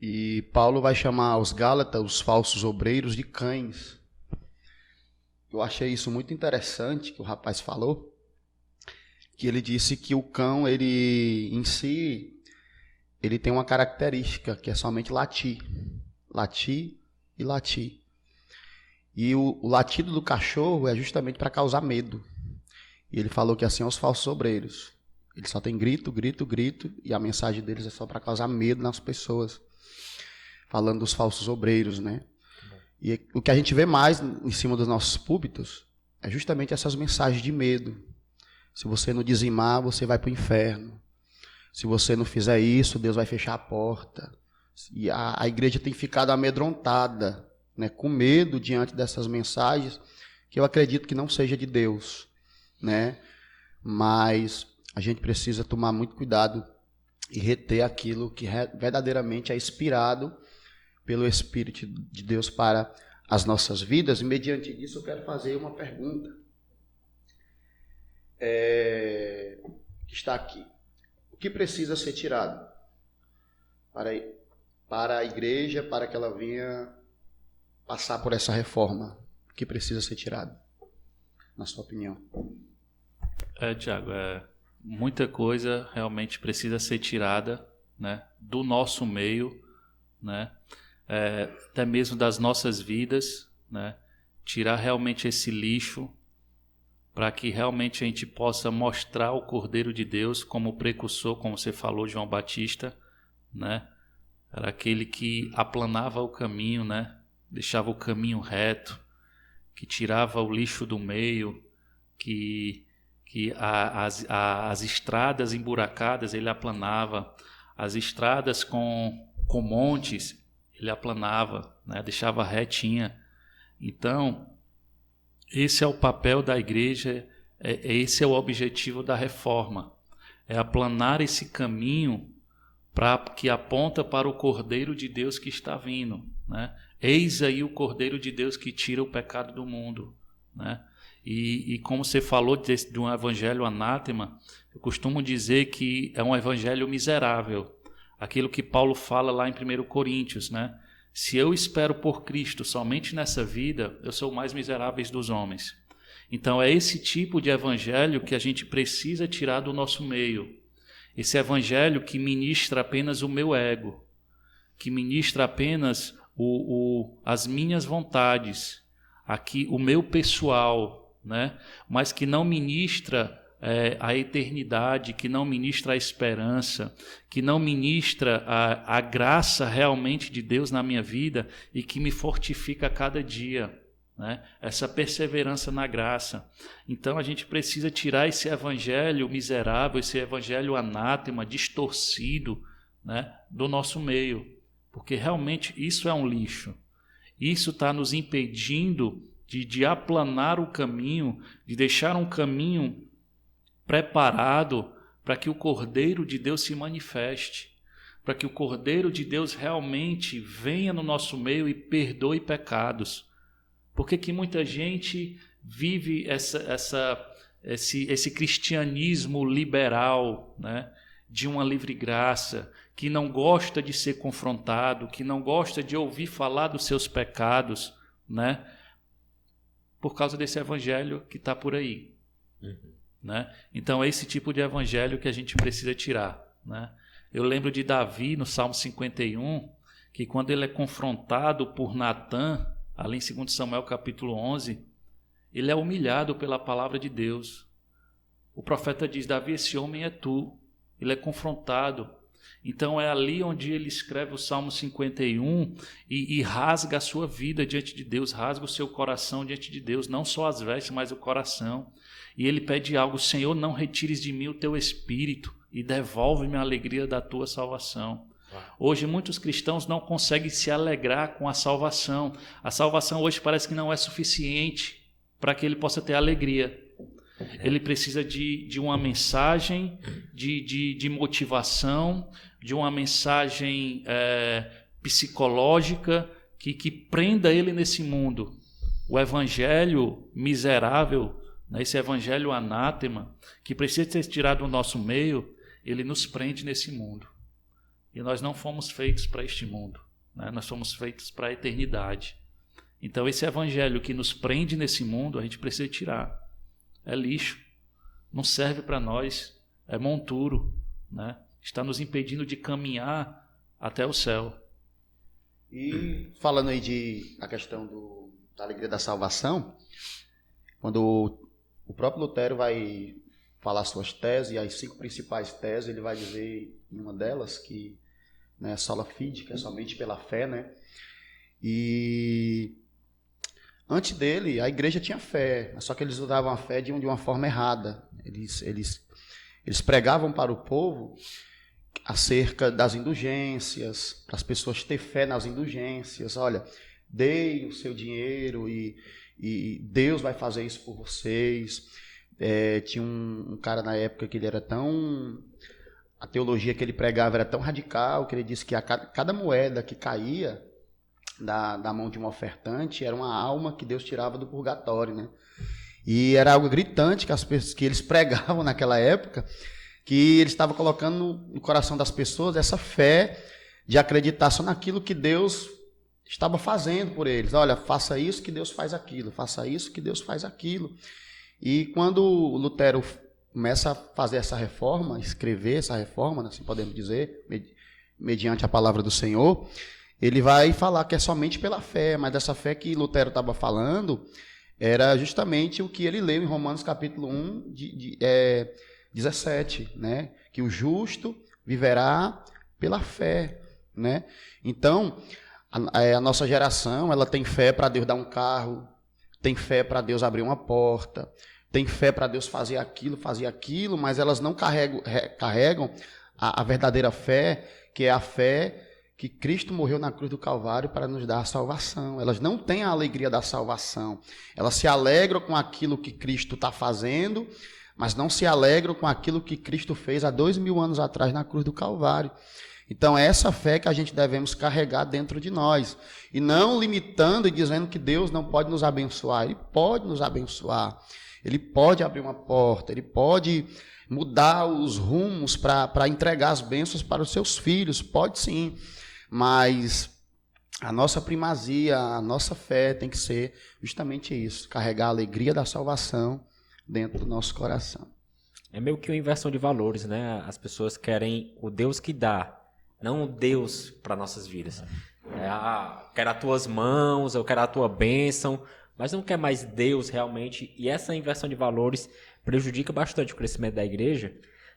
e Paulo vai chamar os Gálatas, os falsos obreiros, de cães. Eu achei isso muito interessante que o rapaz falou, que ele disse que o cão, ele em si, ele tem uma característica que é somente latir e latir. E o latido do cachorro é justamente para causar medo. E ele falou que assim são os falsos obreiros. Eles só têm grito, grito, grito, e a mensagem deles é só para causar medo nas pessoas. Falando dos falsos obreiros, né? E o que a gente vê mais em cima dos nossos púlpitos é justamente essas mensagens de medo. Se você não dizimar, você vai para o inferno. Se você não fizer isso, Deus vai fechar a porta. E a igreja tem ficado amedrontada, né, com medo diante dessas mensagens, que eu acredito que não seja de Deus, né? Mas a gente precisa tomar muito cuidado e reter aquilo que verdadeiramente é inspirado pelo Espírito de Deus para as nossas vidas. E mediante isso eu quero fazer uma pergunta que está aqui. O que precisa ser tirado para a igreja, para que ela venha passar por essa reforma? O que precisa ser tirado, na sua opinião? Tiago, muita coisa realmente precisa ser tirada, né, do nosso meio, né, até mesmo das nossas vidas, né, tirar realmente esse lixo para que realmente a gente possa mostrar o Cordeiro de Deus como precursor, como você falou, João Batista, né, era aquele que aplanava o caminho, né, deixava o caminho reto, que tirava o lixo do meio, que as estradas emburacadas ele aplanava, as estradas com montes ele aplanava, né, deixava retinha. Então, esse é o papel da igreja, esse é o objetivo da reforma, é aplanar esse caminho que aponta para o Cordeiro de Deus que está vindo, né? Eis aí o Cordeiro de Deus que tira o pecado do mundo, né? E como você falou de um evangelho anátema, eu costumo dizer que é um evangelho miserável. Aquilo que Paulo fala lá em 1 Coríntios, né? Se eu espero por Cristo somente nessa vida, eu sou o mais miserável dos homens. Então é esse tipo de evangelho que a gente precisa tirar do nosso meio. Esse evangelho que ministra apenas o meu ego, que ministra apenas as minhas vontades, aqui o meu pessoal, né? Mas que não ministra a eternidade, que não ministra a esperança, que não ministra a graça realmente de Deus na minha vida e que me fortifica a cada dia, né? Essa perseverança na graça. Então a gente precisa tirar esse evangelho miserável, esse evangelho anátema, distorcido, né, do nosso meio, porque realmente isso é um lixo. Isso está nos impedindo de aplanar o caminho, de deixar um caminho preparado para que o Cordeiro de Deus se manifeste, para que o Cordeiro de Deus realmente venha no nosso meio e perdoe pecados. Porque que muita gente vive esse cristianismo liberal, né, de uma livre graça, que não gosta de ser confrontado, que não gosta de ouvir falar dos seus pecados, né, por causa desse evangelho que está por aí. Né? Então é esse tipo de evangelho que a gente precisa tirar, né? Eu lembro de Davi no Salmo 51, que quando ele é confrontado por Natã, ali em 2 Samuel capítulo 11, ele é humilhado pela palavra de Deus. O profeta diz: Davi, esse homem é tu. Ele é confrontado. Então é ali onde ele escreve o Salmo 51 e rasga a sua vida diante de Deus, rasga o seu coração diante de Deus, não só as vestes, mas o coração. E ele pede algo: Senhor, não retires de mim o teu espírito e devolve-me a alegria da tua salvação. Hoje muitos cristãos não conseguem se alegrar com a salvação. A salvação hoje parece que não é suficiente para que ele possa ter alegria. Ele precisa de uma mensagem de motivação, de uma mensagem psicológica que prenda ele nesse mundo. O evangelho miserável, né, esse evangelho anátema, que precisa ser tirado do nosso meio, ele nos prende nesse mundo. E nós não fomos feitos para este mundo, né? Nós fomos feitos para a eternidade. Então esse evangelho que nos prende nesse mundo, a gente precisa tirar. É lixo, não serve para nós, é monturo, né? Está nos impedindo de caminhar até o céu. E falando aí a questão da alegria da salvação, quando o próprio Lutero vai falar suas teses, e as 5 principais teses, ele vai dizer em uma delas que, né, sola fide, que é somente pela fé, né? E antes dele, a igreja tinha fé, só que eles usavam a fé de uma forma errada. Eles pregavam para o povo acerca das indulgências, para as pessoas ter fé nas indulgências. Olha, dê o seu dinheiro e Deus vai fazer isso por vocês. Tinha um cara na época que ele era tão... A teologia que ele pregava era tão radical que ele disse que cada moeda que caía da mão de um ofertante era uma alma que Deus tirava do purgatório, né? E era algo gritante que eles pregavam naquela época, que ele estava colocando no coração das pessoas essa fé de acreditar só naquilo que Deus estava fazendo por eles. Olha, faça isso que Deus faz aquilo, faça isso que Deus faz aquilo. E quando Lutero começa a fazer essa reforma, escrever essa reforma, assim podemos dizer, mediante a palavra do Senhor, ele vai falar que é somente pela fé, mas dessa fé que Lutero estava falando era justamente o que ele leu em Romanos capítulo 1, 17, né? Que o justo viverá pela fé, né? Então, a nossa geração, ela tem fé para Deus dar um carro, tem fé para Deus abrir uma porta, tem fé para Deus fazer aquilo, mas elas não carregam a verdadeira fé, que é a fé que Cristo morreu na cruz do Calvário para nos dar a salvação. Elas não têm a alegria da salvação. Elas se alegram com aquilo que Cristo está fazendo, mas não se alegram com aquilo que Cristo fez há 2000 anos atrás na cruz do Calvário. Então é essa fé que a gente devemos carregar dentro de nós. E não limitando e dizendo que Deus não pode nos abençoar. Ele pode nos abençoar. Ele pode abrir uma porta. Ele pode mudar os rumos para entregar as bênçãos para os seus filhos. Pode sim. Mas a nossa primazia, a nossa fé tem que ser justamente isso. Carregar a alegria da salvação dentro do nosso coração. É meio que uma inversão de valores, né? As pessoas querem o Deus que dá, não o Deus para nossas vidas. Quero as tuas mãos, eu quero a tua bênção, mas não quer mais Deus realmente. E essa inversão de valores prejudica bastante o crescimento da igreja.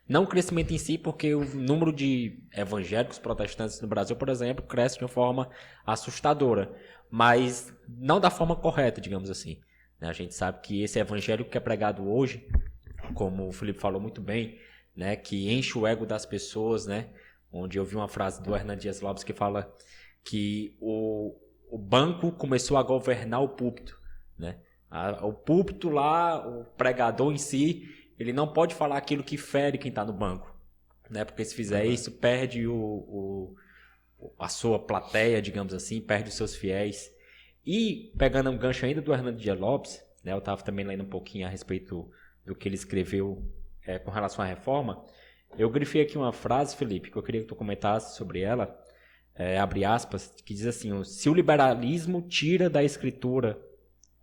Não o crescimento em si, porque o número de evangélicos protestantes no Brasil, por exemplo, cresce de uma forma assustadora, mas não da forma correta, digamos assim. A gente sabe que esse evangelho que é pregado hoje, como o Felipe falou muito bem, né, que enche o ego das pessoas, né, onde eu vi uma frase do Hernan Dias Lopes que fala que o banco começou a governar o púlpito, né? O púlpito lá, o pregador em si, ele não pode falar aquilo que fere quem está no banco, né? Porque se fizer isso, perde a sua plateia, digamos assim, perde os seus fiéis. E, pegando um gancho ainda do Hernan Dias Lopes, né, eu estava também lendo um pouquinho a respeito do que ele escreveu com relação à reforma, eu grifei aqui uma frase, Felipe, que eu queria que tu comentasse sobre ela, abre aspas, que diz assim: se o liberalismo tira da escritura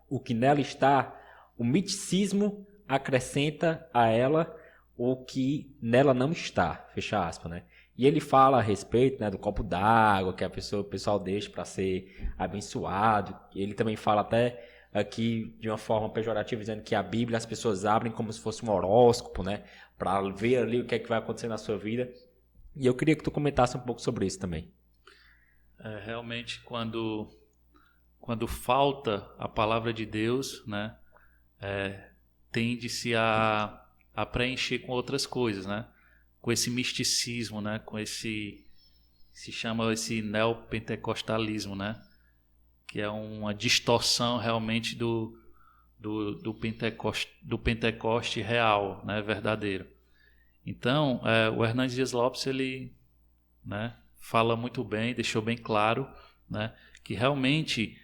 o que nela está, o miticismo acrescenta a ela o que nela não está, fecha aspas, né? E ele fala a respeito, né, do copo d'água que o pessoal deixa para ser abençoado. Ele também fala até aqui de uma forma pejorativa, dizendo que a Bíblia as pessoas abrem como se fosse um horóscopo, né, para ver ali o que é que vai acontecer na sua vida. E eu queria que tu comentasse um pouco sobre isso também. Realmente, quando falta a palavra de Deus, né, tende-se a preencher com outras coisas, né? Com esse misticismo, né? Com esse, se chama esse neopentecostalismo, né? Que é uma distorção realmente do Pentecoste real, né? Verdadeiro. Então, o Hernan Dias Lopes, ele, né, fala muito bem, deixou bem claro, né, que realmente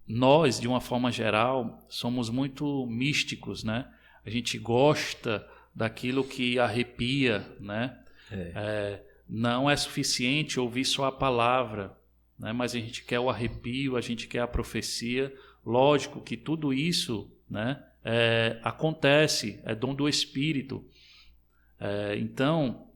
nós, de uma forma geral, somos muito místicos, né? A gente gosta daquilo que arrepia, né? Não é suficiente ouvir só a palavra, né? Mas a gente quer o arrepio, a gente quer a profecia. Lógico que tudo isso, né, acontece, é dom do Espírito. Então,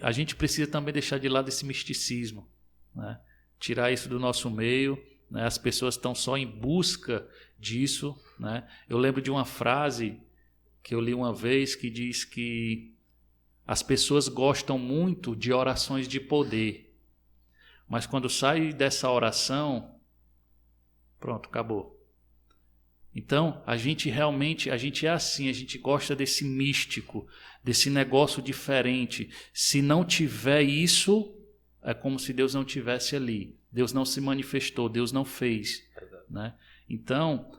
a gente precisa também deixar de lado esse misticismo, né? Tirar isso do nosso meio. As pessoas estão só em busca disso, né? Eu lembro de uma frase que eu li uma vez que diz que as pessoas gostam muito de orações de poder, mas quando sai dessa oração, pronto, acabou. Então, a gente é assim, a gente gosta desse místico, desse negócio diferente. Se não tiver isso, é como se Deus não tivesse ali. Deus não se manifestou, Deus não fez. Né? Então,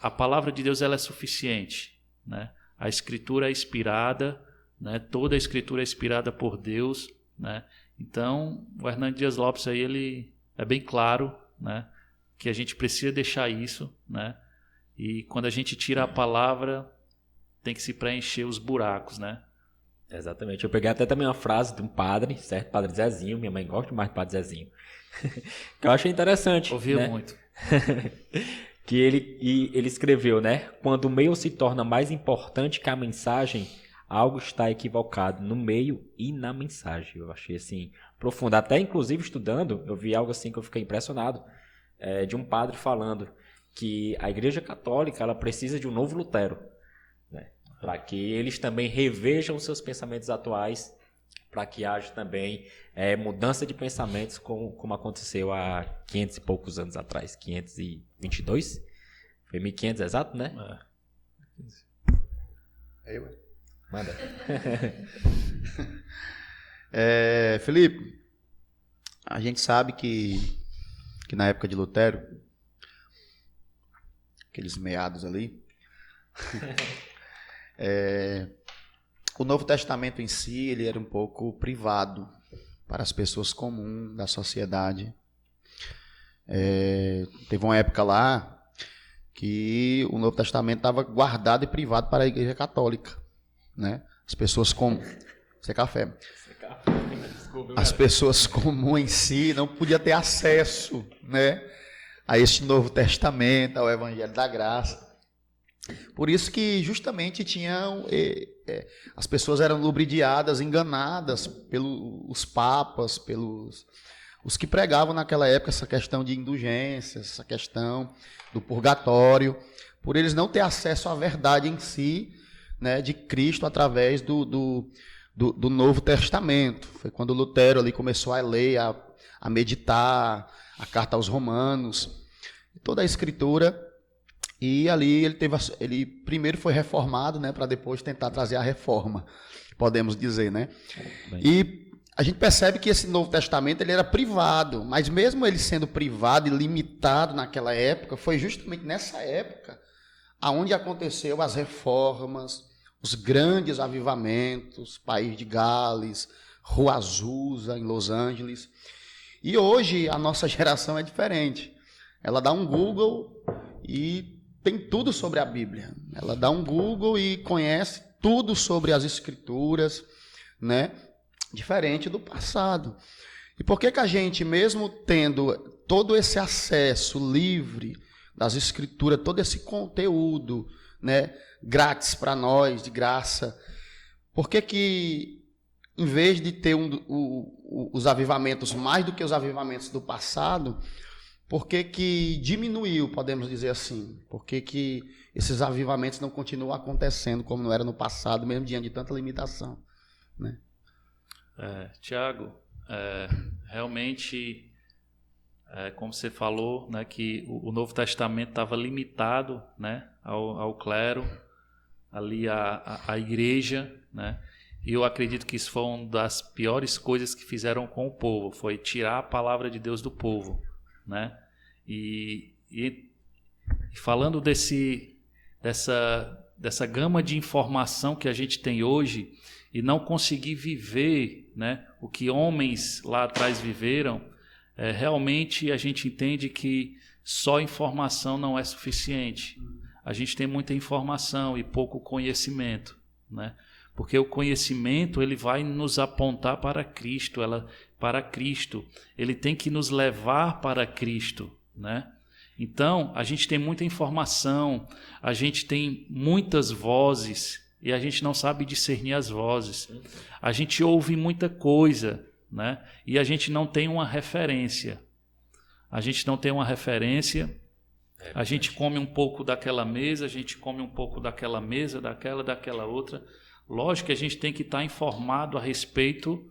a palavra de Deus ela é suficiente. Né? A Escritura é inspirada, né? Toda a Escritura é inspirada por Deus. Né? Então, o Hernando Dias Lopes aí, ele é bem claro, né? Que a gente precisa deixar isso, né? E quando a gente tira a palavra, tem que se preencher os buracos, né? Exatamente. Eu peguei até também uma frase de um padre, certo? Padre Zezinho. Minha mãe gosta demais do Padre Zezinho. Que eu achei interessante. Ouvia né? muito. Que ele escreveu, né? Quando o meio se torna mais importante que a mensagem, algo está equivocado no meio e na mensagem. Eu achei assim profundo. Até inclusive estudando, eu vi algo assim que eu fiquei impressionado. De um padre falando que a Igreja Católica ela precisa de um novo Lutero, né? Para que eles também revejam os seus pensamentos atuais, para que haja também mudança de pensamentos como aconteceu há 500 e poucos anos atrás, 522? Foi 1500 exato, né? Manda. Felipe, a gente sabe que na época de Lutero, aqueles meados ali, o Novo Testamento em si ele era um pouco privado para as pessoas comuns da sociedade. Teve uma época lá que o Novo Testamento estava guardado e privado para a Igreja Católica, né? As pessoas comuns... Isso é café. As pessoas comuns em si não podiam ter acesso, né, a este Novo Testamento, ao Evangelho da Graça. Por isso que justamente as pessoas eram ludibriadas, enganadas pelos papas, pelos os que pregavam naquela época essa questão de indulgências, essa questão do purgatório, por eles não ter acesso à verdade em si, né, de Cristo através do Novo Testamento. Foi quando Lutero ali começou a ler, a meditar a carta aos Romanos, toda a Escritura, e ali ele primeiro foi reformado, né, para depois tentar trazer a reforma, podemos dizer, né? E a gente percebe que esse Novo Testamento ele era privado, mas mesmo ele sendo privado e limitado naquela época, foi justamente nessa época aonde aconteceu as reformas, os grandes avivamentos, País de Gales, Rua Azusa, em Los Angeles. E hoje a nossa geração é diferente. Ela dá um Google e tem tudo sobre a Bíblia. Ela dá um Google e conhece tudo sobre as Escrituras, né? Diferente do passado. E por que a gente, mesmo tendo todo esse acesso livre das Escrituras, todo esse conteúdo, né, grátis para nós, de graça, por que em vez de ter os avivamentos mais do que os avivamentos do passado, por que diminuiu, podemos dizer assim? Por que esses avivamentos não continuam acontecendo como não era no passado, mesmo diante de tanta limitação, né? Tiago, realmente, como você falou, né, que o Novo Testamento estava limitado, né, ao clero, ali a igreja, né? E eu acredito que isso foi uma das piores coisas que fizeram com o povo, foi tirar a palavra de Deus do povo, né? E falando dessa gama de informação que a gente tem hoje e não conseguir viver, né, o que homens lá atrás viveram, realmente a gente entende que só informação não é suficiente. A gente tem muita informação e pouco conhecimento, né? Porque o conhecimento ele vai nos apontar para Cristo, ele tem que nos levar para Cristo, né? Então, a gente tem muita informação, a gente tem muitas vozes e a gente não sabe discernir as vozes. A gente ouve muita coisa, né? E a gente não tem uma referência. A gente come um pouco daquela mesa, a gente come um pouco daquela mesa, daquela outra. Lógico que a gente tem que estar informado a respeito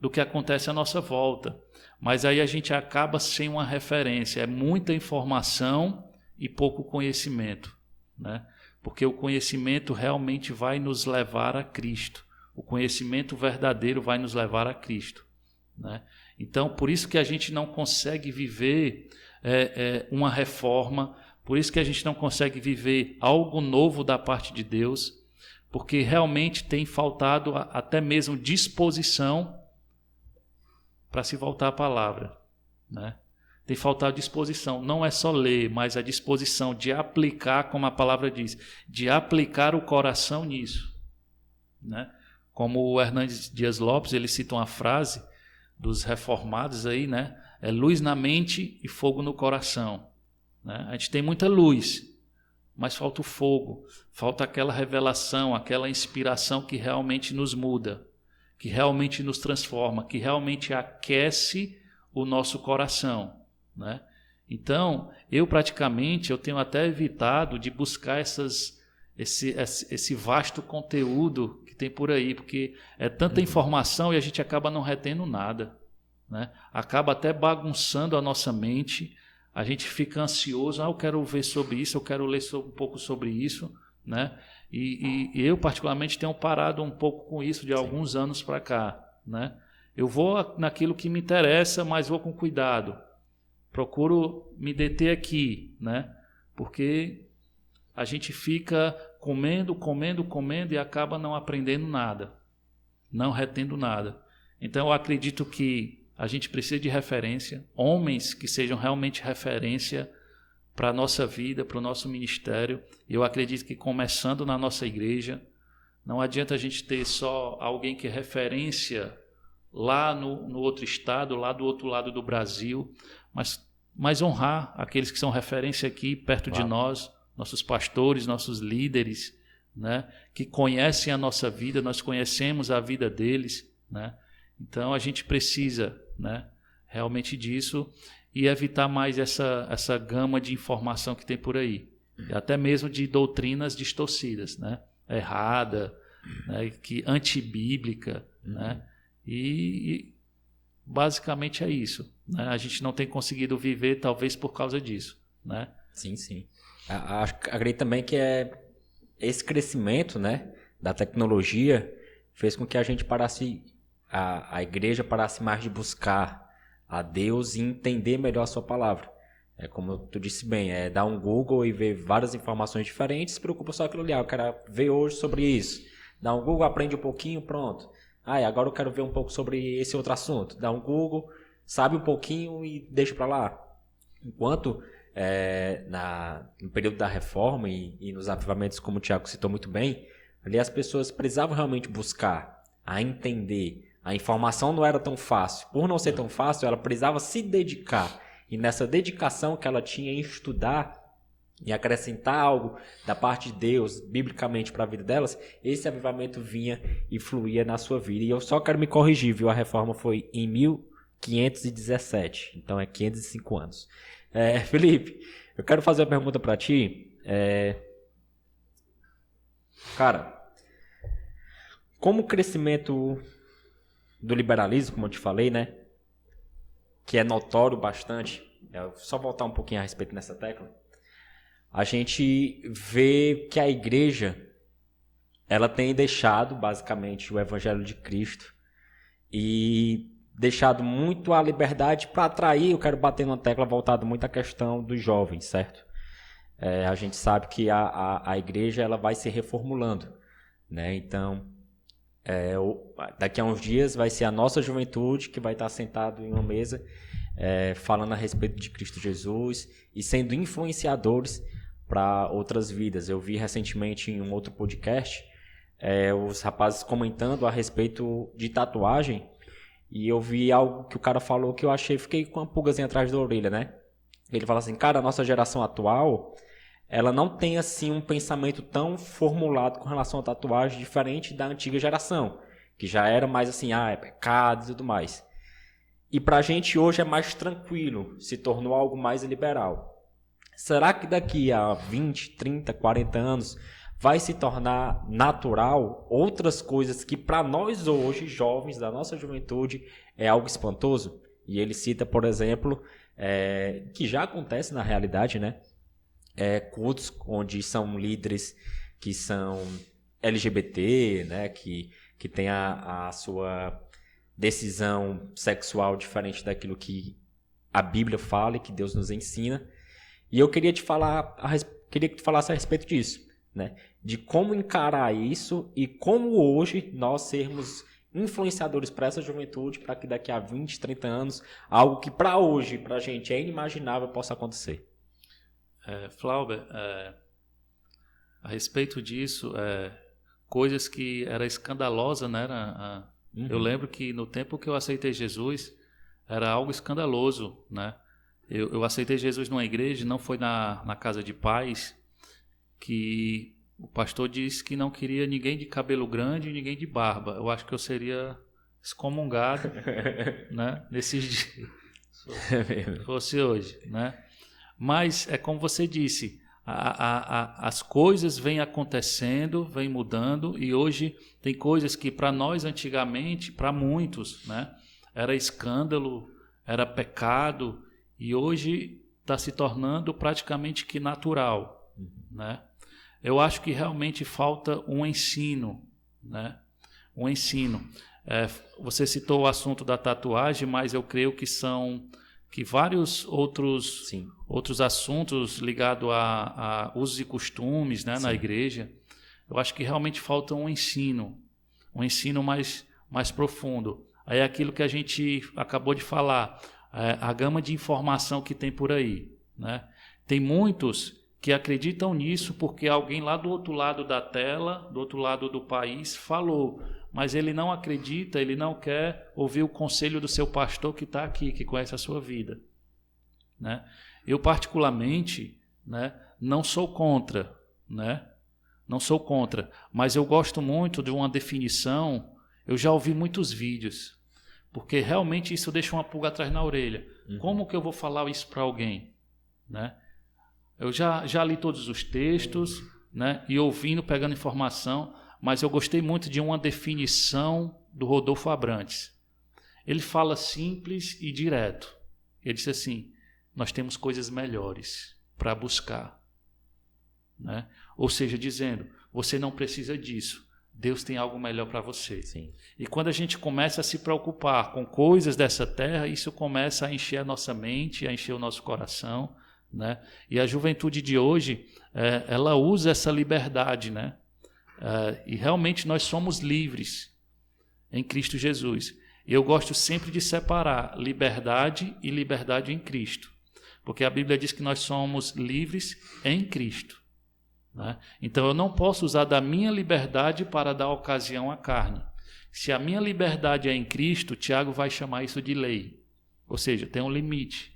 do que acontece à nossa volta. Mas aí a gente acaba sem uma referência. É muita informação e pouco conhecimento, né? Porque o conhecimento realmente vai nos levar a Cristo. O conhecimento verdadeiro vai nos levar a Cristo, né? Então, por isso que a gente não consegue viver uma reforma, por isso que a gente não consegue viver algo novo da parte de Deus, porque realmente tem faltado até mesmo disposição para se voltar à palavra, né? Tem faltado disposição, não é só ler, mas a disposição de aplicar, como a palavra diz, de aplicar o coração nisso, né? Como o Hernandes Dias Lopes, ele cita uma frase dos reformados aí, né? É luz na mente e fogo no coração, né? A gente tem muita luz, mas falta o fogo, falta aquela revelação, aquela inspiração que realmente nos muda, que realmente nos transforma, que realmente aquece o nosso coração, né? Então, eu tenho até evitado de buscar esse vasto conteúdo que tem por aí, porque é tanta informação e a gente acaba não retendo nada, né? Acaba até bagunçando a nossa mente, a gente fica ansioso, eu quero ver sobre isso, eu quero ler um pouco sobre isso, né? E eu particularmente tenho parado um pouco com isso de alguns anos para cá, né? Eu vou naquilo que me interessa, mas vou com cuidado. Procuro me deter aqui, né? Porque a gente fica comendo e acaba não aprendendo nada, não retendo nada. Então eu acredito que a gente precisa de referência, homens que sejam realmente referência para a nossa vida, para o nosso ministério. Eu acredito que começando na nossa igreja, não adianta a gente ter só alguém que é referência lá no outro estado, lá do outro lado do Brasil, mas honrar aqueles que são referência aqui perto de nós, nossos pastores, nossos líderes, né, que conhecem a nossa vida, nós conhecemos a vida deles, né? Então a gente precisa, né, realmente disso e evitar mais essa gama de informação que tem por aí, até mesmo de doutrinas distorcidas, né, errada, né, que antibíblica, né? E basicamente é isso, né? A gente não tem conseguido viver talvez por causa disso, né? Sim. Acredito também que esse crescimento, né, da tecnologia fez com que a gente a igreja parasse mais de buscar a Deus e entender melhor a sua palavra. É como tu disse bem, dar um Google e ver várias informações diferentes, se preocupa só aquilo ali, eu quero ver hoje sobre isso. Dá um Google, aprende um pouquinho, pronto. Agora eu quero ver um pouco sobre esse outro assunto. Dá um Google, sabe um pouquinho e deixa para lá. Enquanto no período da reforma e nos avivamentos, como o Tiago citou muito bem, ali as pessoas precisavam realmente buscar, a entender. A informação não era tão fácil. Por não ser tão fácil, ela precisava se dedicar. E nessa dedicação que ela tinha em estudar e acrescentar algo da parte de Deus, biblicamente, para a vida delas, esse avivamento vinha e fluía na sua vida. E eu só quero me corrigir, viu? A reforma foi em 1517, então é 505 anos. Felipe, eu quero fazer uma pergunta para ti. Cara, como o crescimento do liberalismo, como eu te falei, né, que é notório bastante, só voltar um pouquinho a respeito nessa tecla, a gente vê que a igreja ela tem deixado basicamente o evangelho de Cristo e deixado muito a liberdade para atrair. Eu quero bater numa tecla voltada muito à questão dos jovens, certo? A gente sabe que a igreja ela vai se reformulando, né? Então daqui a uns dias vai ser a nossa juventude que vai estar sentado em uma mesa falando a respeito de Cristo Jesus e sendo influenciadores para outras vidas. Eu vi recentemente em um outro podcast os rapazes comentando a respeito de tatuagem e eu vi algo que o cara falou que eu fiquei com uma pulgazinha atrás da orelha, né? Ele fala assim, cara, a nossa geração atual, ela não tem assim um pensamento tão formulado com relação à tatuagem diferente da antiga geração, que já era mais assim, é pecado e tudo mais. E pra gente hoje é mais tranquilo, se tornou algo mais liberal. será que daqui a 20, 30, 40 anos vai se tornar natural outras coisas que para nós hoje, jovens da nossa juventude, é algo espantoso? E ele cita, por exemplo, que já acontece na realidade, né? Cultos onde são líderes que são LGBT, né? Que tem a sua decisão sexual diferente daquilo que a Bíblia fala e que Deus nos ensina. E eu queria queria que tu falasse a respeito disso, né? De como encarar isso e como hoje nós sermos influenciadores para essa juventude, para que daqui a 20, 30 anos, algo que para hoje, para a gente é inimaginável, possa acontecer. Flauber, a respeito disso, coisas que era escandalosa, né? Eu lembro que no tempo que eu aceitei Jesus, era algo escandaloso, né? Eu aceitei Jesus numa igreja, não foi na casa de pais, que o pastor disse que não queria ninguém de cabelo grande e ninguém de barba. Eu acho que eu seria excomungado, né? Nesses dias, se fosse hoje, né? Mas é como você disse, as coisas vêm acontecendo, vêm mudando, e hoje tem coisas que para nós antigamente, para muitos, né, era escândalo, era pecado, e hoje está se tornando praticamente que natural, né? Eu acho que realmente falta um ensino, né? Um ensino. Você citou o assunto da tatuagem, mas eu creio que vários outros assuntos ligados a usos e costumes, né, na igreja, eu acho que realmente falta um ensino mais profundo. Aí é aquilo que a gente acabou de falar, a gama de informação que tem por aí, né? Tem muitos que acreditam nisso porque alguém lá do outro lado da tela, do outro lado do país, falou, mas ele não acredita, ele não quer ouvir o conselho do seu pastor que está aqui, que conhece a sua vida, né? Eu particularmente, né, não sou contra, né? Não sou contra, mas eu gosto muito de uma definição. Eu já ouvi muitos vídeos, porque realmente isso deixa uma pulga atrás na orelha. Como que eu vou falar isso para alguém, né? Eu já li todos os textos, né, e ouvindo, pegando informação, mas eu gostei muito de uma definição do Rodolfo Abrantes. Ele fala simples e direto. Ele disse assim: nós temos coisas melhores para buscar, né? Ou seja, dizendo, você não precisa disso, Deus tem algo melhor para você. Sim. E quando a gente começa a se preocupar com coisas dessa terra, isso começa a encher a nossa mente, a encher o nosso coração, né? E a juventude de hoje, ela usa essa liberdade, né? E realmente nós somos livres em Cristo Jesus. E eu gosto sempre de separar liberdade e liberdade em Cristo, porque a Bíblia diz que nós somos livres em Cristo, né? Então eu não posso usar da minha liberdade para dar ocasião à carne. Se a minha liberdade é em Cristo, Tiago vai chamar isso de lei, ou seja, tem um limite.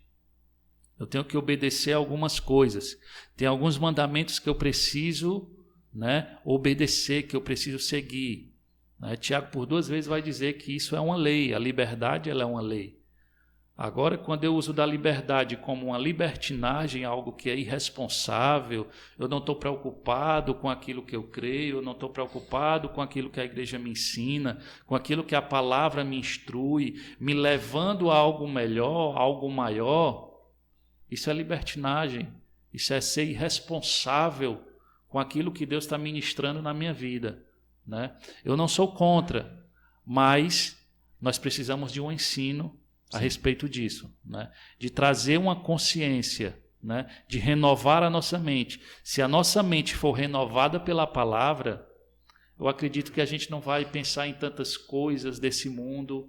Eu tenho que obedecer a algumas coisas. Tem alguns mandamentos que eu preciso, né, obedecer, que eu preciso seguir, né? Tiago por 2 vezes vai dizer que isso é uma lei. A liberdade, ela é uma lei. Agora, quando eu uso da liberdade como uma libertinagem, algo que é irresponsável, eu não estou preocupado com aquilo que eu creio, eu não estou preocupado com aquilo que a igreja me ensina, com aquilo que a palavra me instrui, me levando a algo melhor, algo maior. Isso é libertinagem, isso é ser irresponsável com aquilo que Deus está ministrando na minha vida, né? Eu não sou contra, mas nós precisamos de um ensino a respeito disso, né? De trazer uma consciência, né? De renovar a nossa mente. Se a nossa mente for renovada pela palavra, eu acredito que a gente não vai pensar em tantas coisas desse mundo,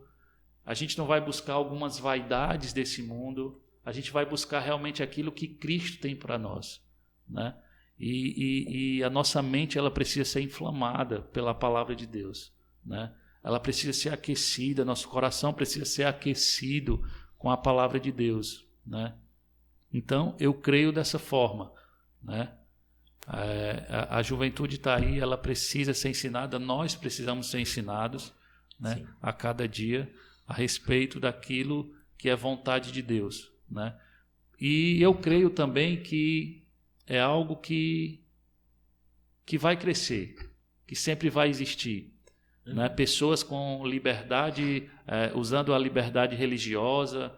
a gente não vai buscar algumas vaidades desse mundo, a gente vai buscar realmente aquilo que Cristo tem para nós, né? E a nossa mente, ela precisa ser inflamada pela palavra de Deus, né? Ela precisa ser aquecida, nosso coração precisa ser aquecido com a palavra de Deus, né? Então, eu creio dessa forma, né? A juventude está aí, ela precisa ser ensinada, nós precisamos ser ensinados, né, a cada dia a respeito daquilo que é vontade de Deus, né? E eu creio também que é algo que vai crescer, que sempre vai existir. Né? Pessoas com liberdade, usando a liberdade religiosa,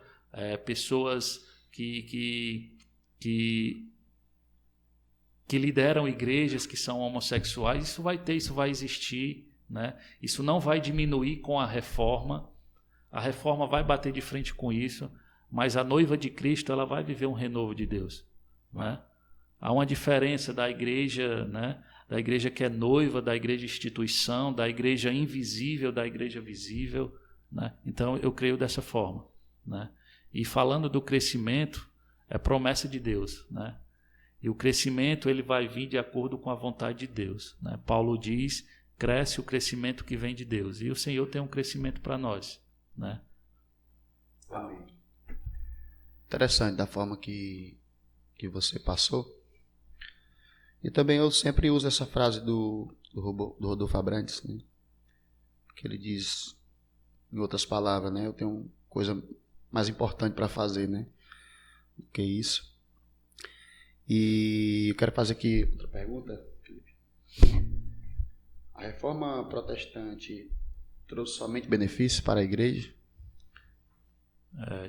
pessoas que lideram igrejas que são homossexuais, isso vai ter, isso vai existir. Né? Isso não vai diminuir com a reforma vai bater de frente com isso, mas a noiva de Cristo ela vai viver um renovo de Deus. Né? Há uma diferença da igreja, né? Da igreja que é noiva, da igreja instituição, da igreja invisível, da igreja visível. Né? Então eu creio dessa forma. Né? E falando do crescimento, é promessa de Deus. Né? E o crescimento ele vai vir de acordo com a vontade de Deus. Né? Paulo diz, cresce o crescimento que vem de Deus. E o Senhor tem um crescimento para nós. Né? Amém. Interessante da forma que você passou. E também eu sempre uso essa frase do Rodolfo Abrantes, né? Que ele diz, em outras palavras, né? Eu tenho coisa mais importante para fazer, né? Do que isso. E eu quero fazer aqui outra pergunta, Felipe. A reforma protestante trouxe somente benefícios para a igreja?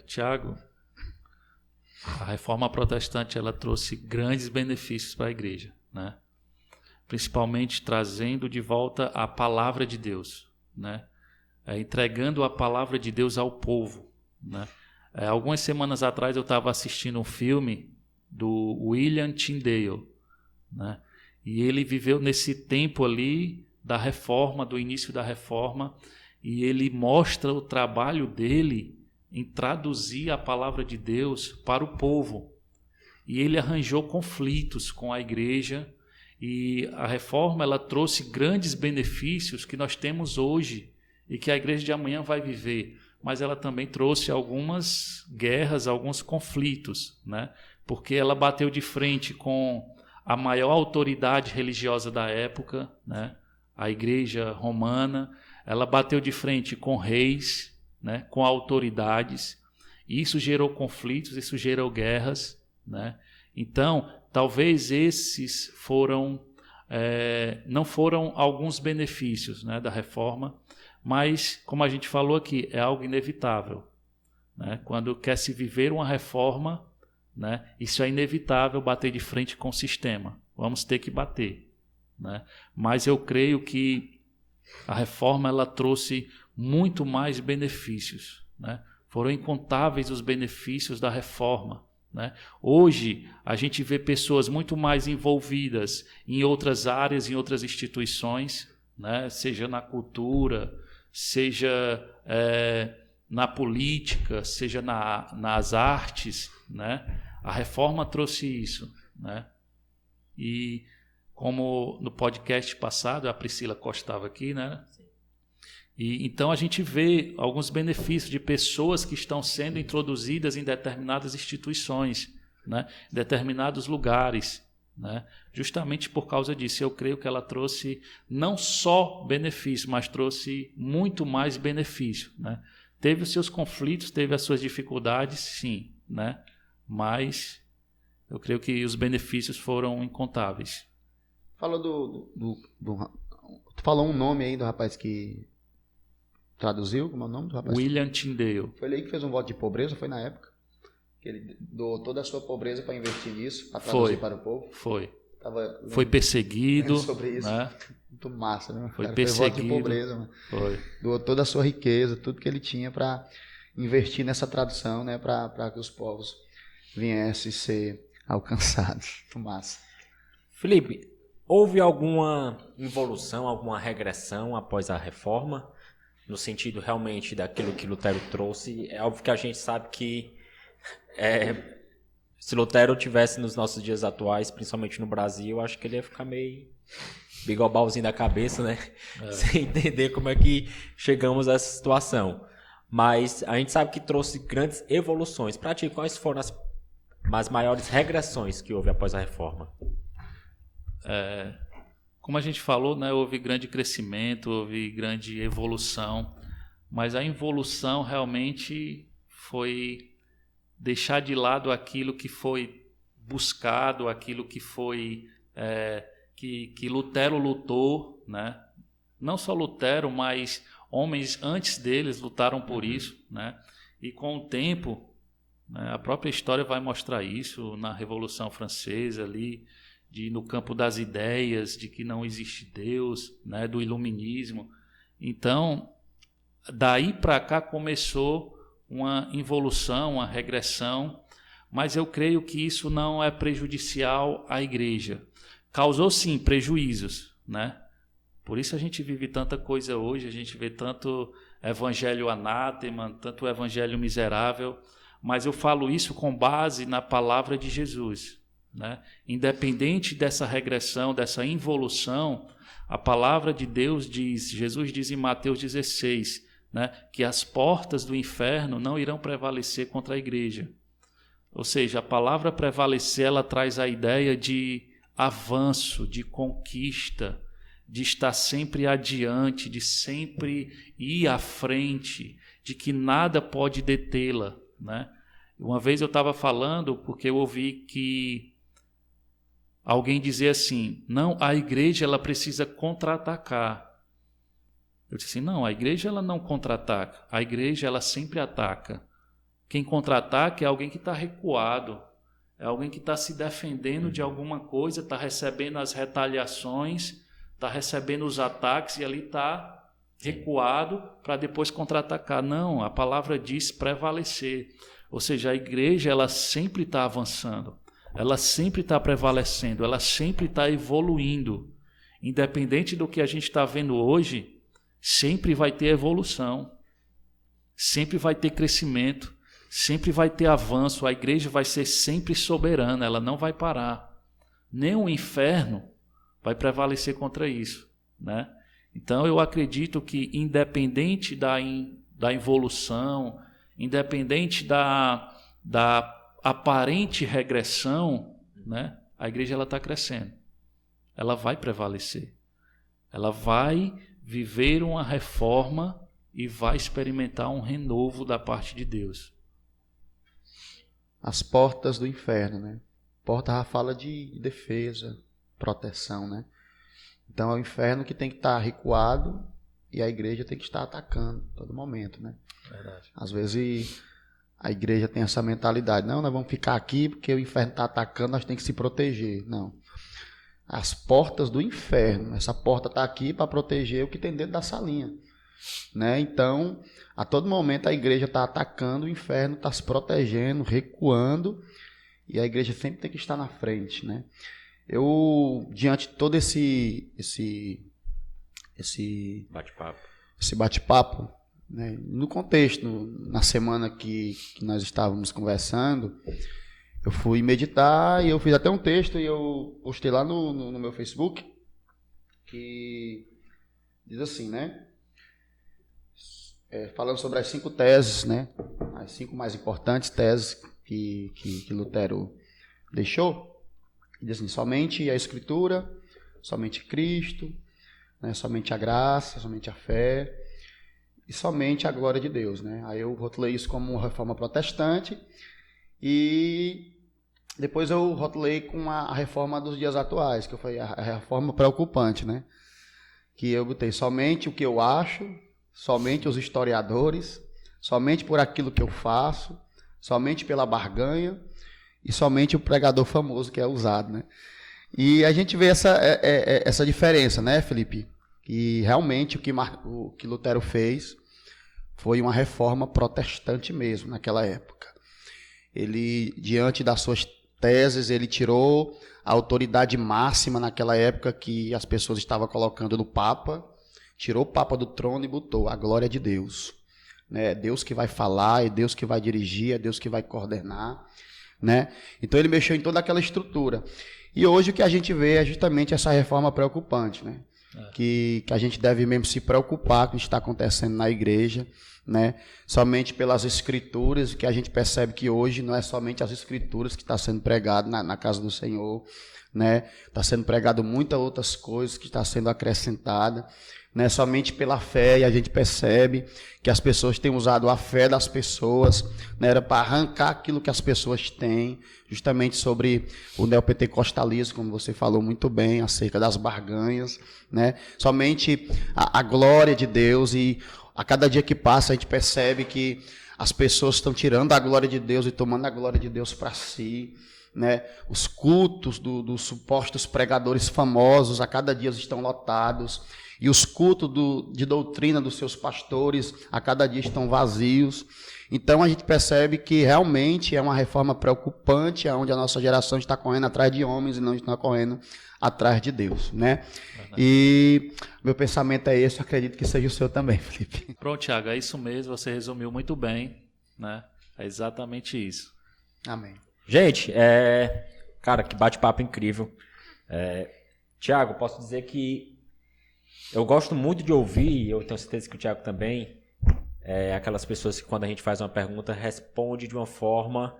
Tiago, a reforma protestante ela trouxe grandes benefícios para a igreja, né? Principalmente trazendo de volta a palavra de Deus, né? Entregando a palavra de Deus ao povo, né? Algumas semanas atrás eu estava assistindo um filme do William Tyndale, né? E ele viveu nesse tempo ali da reforma, do início da reforma, e ele mostra o trabalho dele em traduzir a palavra de Deus para o povo. E ele arranjou conflitos com a igreja, e a reforma ela trouxe grandes benefícios que nós temos hoje e que a igreja de amanhã vai viver, mas ela também trouxe algumas guerras, alguns conflitos, né? Porque ela bateu de frente com a maior autoridade religiosa da época, né? A igreja romana, ela bateu de frente com reis, né? Com autoridades, e isso gerou conflitos, isso gerou guerras, né? Então, talvez esses não foram alguns benefícios, né, da reforma, mas, como a gente falou aqui, é algo inevitável, né? Quando quer se viver uma reforma, né, isso é inevitável, bater de frente com o sistema, vamos ter que bater, né? Mas eu creio que a reforma ela trouxe muito mais benefícios, né? Foram incontáveis os benefícios da reforma, né? Hoje a gente vê pessoas muito mais envolvidas em outras áreas, em outras instituições, né? Seja na cultura, seja na política, seja nas artes, né? A reforma trouxe isso, né? E como no podcast passado, a Priscila Costa estava aqui, né? E então a gente vê alguns benefícios de pessoas que estão sendo introduzidas em determinadas instituições, né? Determinados lugares, né? Justamente por causa disso. Eu creio que ela trouxe não só benefício, mas trouxe muito mais benefício, né? Teve os seus conflitos, teve as suas dificuldades, sim, né? Mas eu creio que os benefícios foram incontáveis. Falou tu falou um nome aí do rapaz que traduziu, como é o nome do rapaz? William Tyndale. Foi ele que fez um voto de pobreza, foi na época? Que ele doou toda a sua pobreza para investir nisso, para traduzir para o povo? Foi. Tava foi perseguido. Sobre isso. Né? Muito massa, né? Foi cara, perseguido. Foi voto de pobreza, mano. Foi. Doou toda a sua riqueza, tudo que ele tinha para investir nessa tradução, né? Para que os povos viessem ser alcançados. Muito massa. Felipe, houve alguma evolução, alguma regressão após a reforma? No sentido realmente daquilo que Lutero trouxe? É óbvio que a gente sabe que se Lutero tivesse nos nossos dias atuais, principalmente no Brasil, acho que ele ia ficar meio bigobalzinho da cabeça, né? Sem entender como é que chegamos a essa situação. Mas a gente sabe que trouxe grandes evoluções. Para ti, quais foram as maiores regressões que houve após a reforma? Como a gente falou, né, houve grande crescimento, houve grande evolução, mas a evolução realmente foi deixar de lado aquilo que foi buscado, aquilo que foi que Lutero lutou, né? Não só Lutero, mas homens antes deles lutaram por isso, né? E com o tempo, né, a própria história vai mostrar isso na Revolução Francesa ali, no campo das ideias, de que não existe Deus, né, do iluminismo. Então, daí para cá começou uma involução, uma regressão, mas eu creio que isso não é prejudicial à igreja. Causou sim prejuízos, né? Por isso a gente vive tanta coisa hoje, a gente vê tanto evangelho anátema, tanto evangelho miserável, mas eu falo isso com base na palavra de Jesus, né? Independente dessa regressão, dessa involução, a palavra de Deus diz, Jesus diz em Mateus 16, né, que as portas do inferno não irão prevalecer contra a igreja. Ou seja, a palavra prevalecer, ela traz a ideia de avanço, de conquista, de estar sempre adiante, de sempre ir à frente, de que nada pode detê-la, né? Uma vez eu estava falando, porque eu ouvi que alguém dizer assim, não, a igreja ela precisa contra-atacar. Eu disse assim, não, a igreja ela não contra-ataca, a igreja ela sempre ataca. Quem contra-ataca é alguém que está recuado, é alguém que está se defendendo de alguma coisa, está recebendo as retaliações, está recebendo os ataques e ali está recuado para depois contra-atacar. Não, a palavra diz prevalecer. Ou seja, a igreja ela sempre está avançando, ela sempre está prevalecendo, ela sempre está evoluindo. Independente do que a gente está vendo hoje, sempre vai ter evolução, sempre vai ter crescimento, sempre vai ter avanço. A igreja vai ser sempre soberana, ela não vai parar. Nem o inferno vai prevalecer contra isso, né? Então eu acredito que independente da evolução, independente da aparente regressão, né, a igreja ela está crescendo, ela vai prevalecer, ela vai viver uma reforma e vai experimentar um renovo da parte de Deus. As portas do inferno, né? Porta já fala de defesa, proteção, né? Então é o inferno que tem que estar recuado e a igreja tem que estar atacando a todo momento, né? Verdade. Às vezes a igreja tem essa mentalidade, não, nós vamos ficar aqui porque o inferno está atacando, nós temos que se proteger. Não. As portas do inferno, essa porta está aqui para proteger o que tem dentro da salinha, né? Então, a todo momento a igreja está atacando, o inferno está se protegendo, recuando, e a igreja sempre tem que estar na frente, né? Eu, diante de todo esse bate-papo, né, no contexto, na semana que nós estávamos conversando, eu fui meditar e eu fiz até um texto e eu postei lá no meu Facebook, que diz assim, né? Falando sobre as 5 teses, né? As 5 mais importantes teses que Lutero deixou. Diz assim, somente a Escritura, somente Cristo, né? Somente a graça, somente a fé e somente a glória de Deus, né? Aí eu rotulei isso como uma reforma protestante e depois eu rotulei com a reforma dos dias atuais, que foi a reforma preocupante, né? Que eu botei somente o que eu acho, somente os historiadores, somente por aquilo que eu faço, somente pela barganha e somente o pregador famoso que é usado, né? E a gente vê essa diferença, né, Felipe? E realmente o que Lutero fez foi uma reforma protestante mesmo naquela época. Ele, diante das suas teses, ele tirou a autoridade máxima naquela época que as pessoas estavam colocando no Papa, tirou o Papa do trono e botou a glória de Deus. É Deus que vai falar, é Deus que vai dirigir, é Deus que vai coordenar, né? Então ele mexeu em toda aquela estrutura. E hoje o que a gente vê é justamente essa reforma preocupante, né? Que a gente deve mesmo se preocupar com o que está acontecendo na igreja, né? Somente pelas escrituras, que a gente percebe que hoje não é somente as escrituras que está sendo pregado na casa do Senhor, né? Está sendo pregado muitas outras coisas que está sendo acrescentada, né? Somente pela fé, e a gente percebe que as pessoas têm usado a fé das pessoas, né? Era para arrancar aquilo que as pessoas têm, justamente sobre o neopentecostalismo, como você falou muito bem, acerca das barganhas, né? Somente a glória de Deus, e a cada dia que passa a gente percebe que as pessoas estão tirando a glória de Deus e tomando a glória de Deus para si, né? Os cultos dos supostos pregadores famosos a cada dia estão lotados, e os cultos de doutrina dos seus pastores a cada dia estão vazios. Então a gente percebe que realmente é uma reforma preocupante, onde a nossa geração está correndo atrás de homens e não está correndo atrás de Deus, né? E meu pensamento é esse, eu acredito que seja o seu também, Felipe. Pronto, Thiago, é isso mesmo, você resumiu muito bem, né? É exatamente isso. Amém. Gente, cara, que bate-papo incrível. Thiago, posso dizer que eu gosto muito de ouvir, eu tenho certeza que o Thiago também, aquelas pessoas que quando a gente faz uma pergunta, responde de uma forma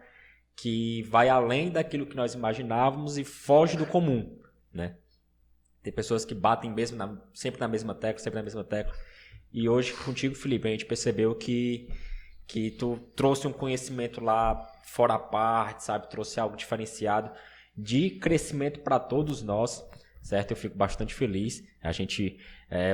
que vai além daquilo que nós imaginávamos e foge do comum, né? Tem pessoas que batem sempre na mesma tecla, e hoje contigo, Felipe, a gente percebeu que tu trouxe um conhecimento lá fora a parte, sabe? Trouxe algo diferenciado de crescimento para todos nós, certo? Eu fico bastante feliz.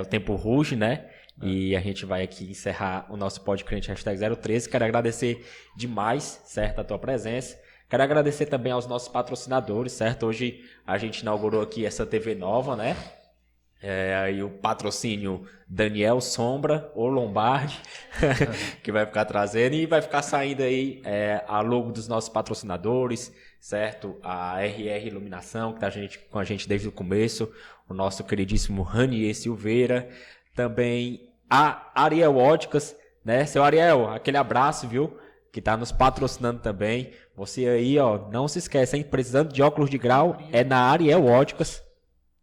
O tempo ruge, né? E a gente vai aqui encerrar o nosso podcast #013. Quero agradecer demais, certo? A tua presença. Quero agradecer também aos nossos patrocinadores, certo? Hoje a gente inaugurou aqui essa TV nova, né? Aí o patrocínio Daniel Sombra ou Lombardi, que vai ficar trazendo, e vai ficar saindo aí a logo dos nossos patrocinadores, certo? A RR Iluminação, que está com a gente desde o começo, o nosso queridíssimo Ranier Silveira, também a Ariel Óticas, né? Seu Ariel, aquele abraço, viu? Que está nos patrocinando também. Você aí, ó, não se esquece, hein? Precisando de óculos de grau, é na Ariel Óticas,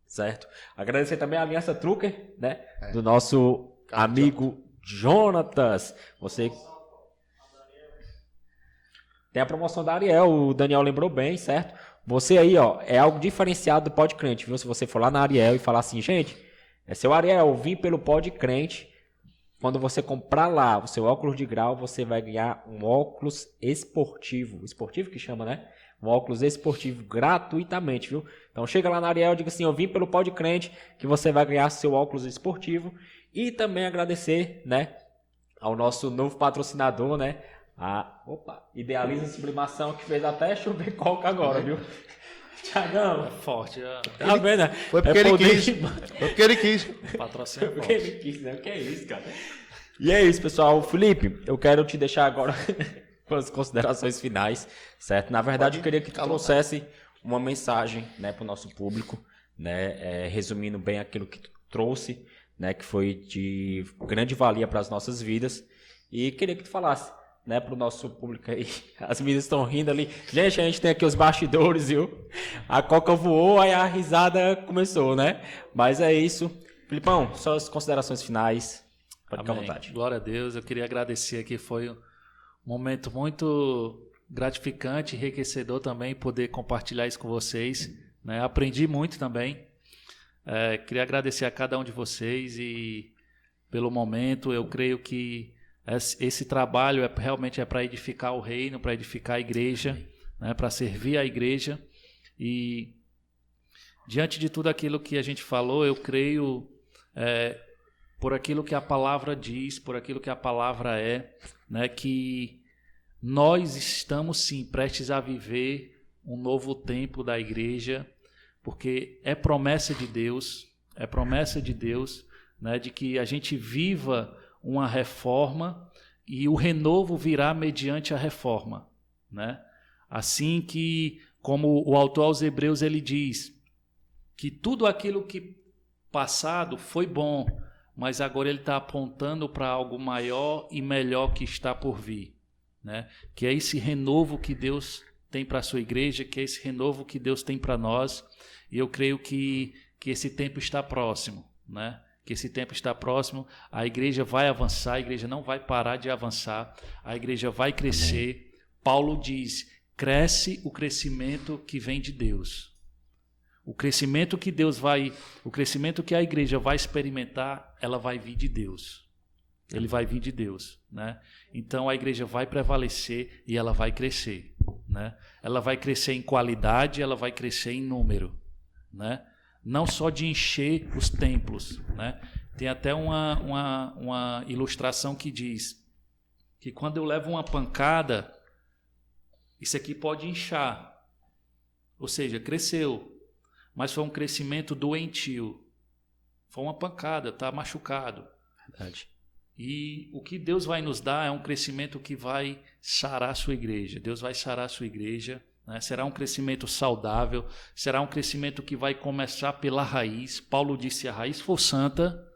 certo? Agradecer também a Aliança Trucker, né? Do nosso amigo Jonatas. Você tem a promoção da Ariel, o Daniel lembrou bem, certo? Você aí, ó, é algo diferenciado do Pod Crente, viu? Se você for lá na Ariel e falar assim, gente, seu Ariel, vim pelo Pod Crente. Quando você comprar lá o seu óculos de grau, você vai ganhar um óculos esportivo. Esportivo que chama, né? Um óculos esportivo gratuitamente, viu? Então chega lá na Ariel e diga assim, eu vim pelo Pod Crente, que você vai ganhar seu óculos esportivo. E também agradecer, né, ao nosso novo patrocinador, né? Idealiza Sublimação, que fez até chover coca agora, viu? Tiagão. É forte. Tá vendo? Foi porque ele quis. Foi porque ele quis. Patrocínio é Porque forte. ele quis, né? O que é isso, cara? E é isso, pessoal. Felipe, eu quero te deixar agora com as considerações finais, certo? Na verdade, eu queria que tu trouxesse uma mensagem, né, para o nosso público, né, resumindo bem aquilo que tu trouxe, né, que foi de grande valia para as nossas vidas, e queria que tu falasse, né, para o nosso público aí. As meninas estão rindo ali. Gente, a gente tem aqui os bastidores, viu? A coca voou, aí a risada começou, né? Mas é isso. Filipão, suas considerações finais. Pode ficar à vontade. Glória a Deus. Eu queria agradecer aqui. Foi um momento muito gratificante, enriquecedor também poder compartilhar isso com vocês, né? Aprendi muito também. Queria agradecer a cada um de vocês e pelo momento. Eu creio que esse trabalho realmente é para edificar o reino, para edificar a igreja, né, para servir a igreja. E diante de tudo aquilo que a gente falou, eu creio por aquilo que a palavra diz, por aquilo que a palavra né, que nós estamos sim prestes a viver um novo tempo da igreja, porque é promessa de Deus, né, de que a gente viva uma reforma e o renovo virá mediante a reforma, né? Assim que, como o autor aos Hebreus ele diz, que tudo aquilo que passado foi bom, mas agora ele está apontando para algo maior e melhor que está por vir, né? Que é esse renovo que Deus tem para a sua igreja, que é esse renovo que Deus tem para nós, e eu creio que esse tempo está próximo, né? que esse tempo está próximo, a igreja vai avançar, a igreja não vai parar de avançar, a igreja vai crescer. Amém. Paulo diz, cresce o crescimento que vem de Deus. O crescimento que a igreja vai experimentar, ela vai vir de Deus. Ele vai vir de Deus, né? Então a igreja vai prevalecer e ela vai crescer, né? Ela vai crescer em qualidade, ela vai crescer em número, né? Não só de encher os templos, né? Tem até uma ilustração que diz que quando eu levo uma pancada, isso aqui pode inchar, ou seja, cresceu, mas foi um crescimento doentio, foi uma pancada, está machucado. Verdade. E o que Deus vai nos dar é um crescimento que vai sarar a sua igreja. Deus vai sarar a sua igreja, né? Será um crescimento saudável, será um crescimento que vai começar pela raiz. Paulo disse, se a raiz for santa,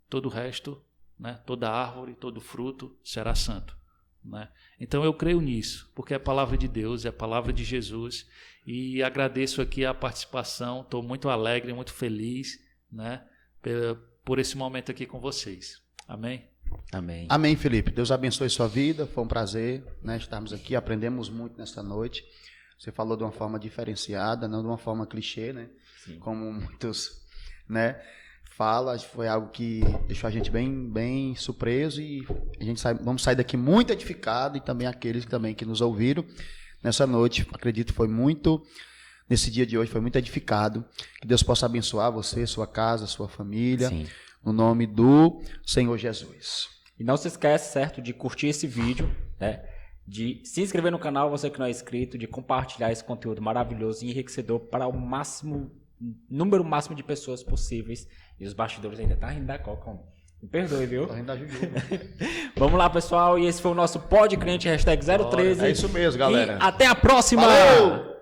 todo o resto, né? Toda árvore, todo fruto será santo, né? Então eu creio nisso, porque é a palavra de Deus, é a palavra de Jesus, e agradeço aqui a participação, estou muito alegre, muito feliz, né? Por esse momento aqui com vocês. Amém? Amém. Amém, Felipe. Deus abençoe sua vida. Foi um prazer, né, estarmos aqui. Aprendemos muito nesta noite. Você falou de uma forma diferenciada, não de uma forma clichê, né? Sim. Como muitos, né, falam. Foi algo que deixou a gente bem surpreso e a gente vamos sair daqui muito edificado, e também aqueles que nos ouviram nessa noite. Acredito que foi muito, nesse dia de hoje, foi muito edificado. Que Deus possa abençoar você, sua casa, sua família. Sim. No nome do Senhor Jesus. E não se esquece, certo, de curtir esse vídeo, né? De se inscrever no canal, você que não é inscrito, de compartilhar esse conteúdo maravilhoso e enriquecedor para o número máximo de pessoas possíveis. E os bastidores ainda tá rindo da coca. Me perdoe, viu? Tá rindo da Juju. Vamos lá, pessoal. E esse foi o nosso Podcrente, #013. É isso mesmo, galera. E até a próxima! Valeu!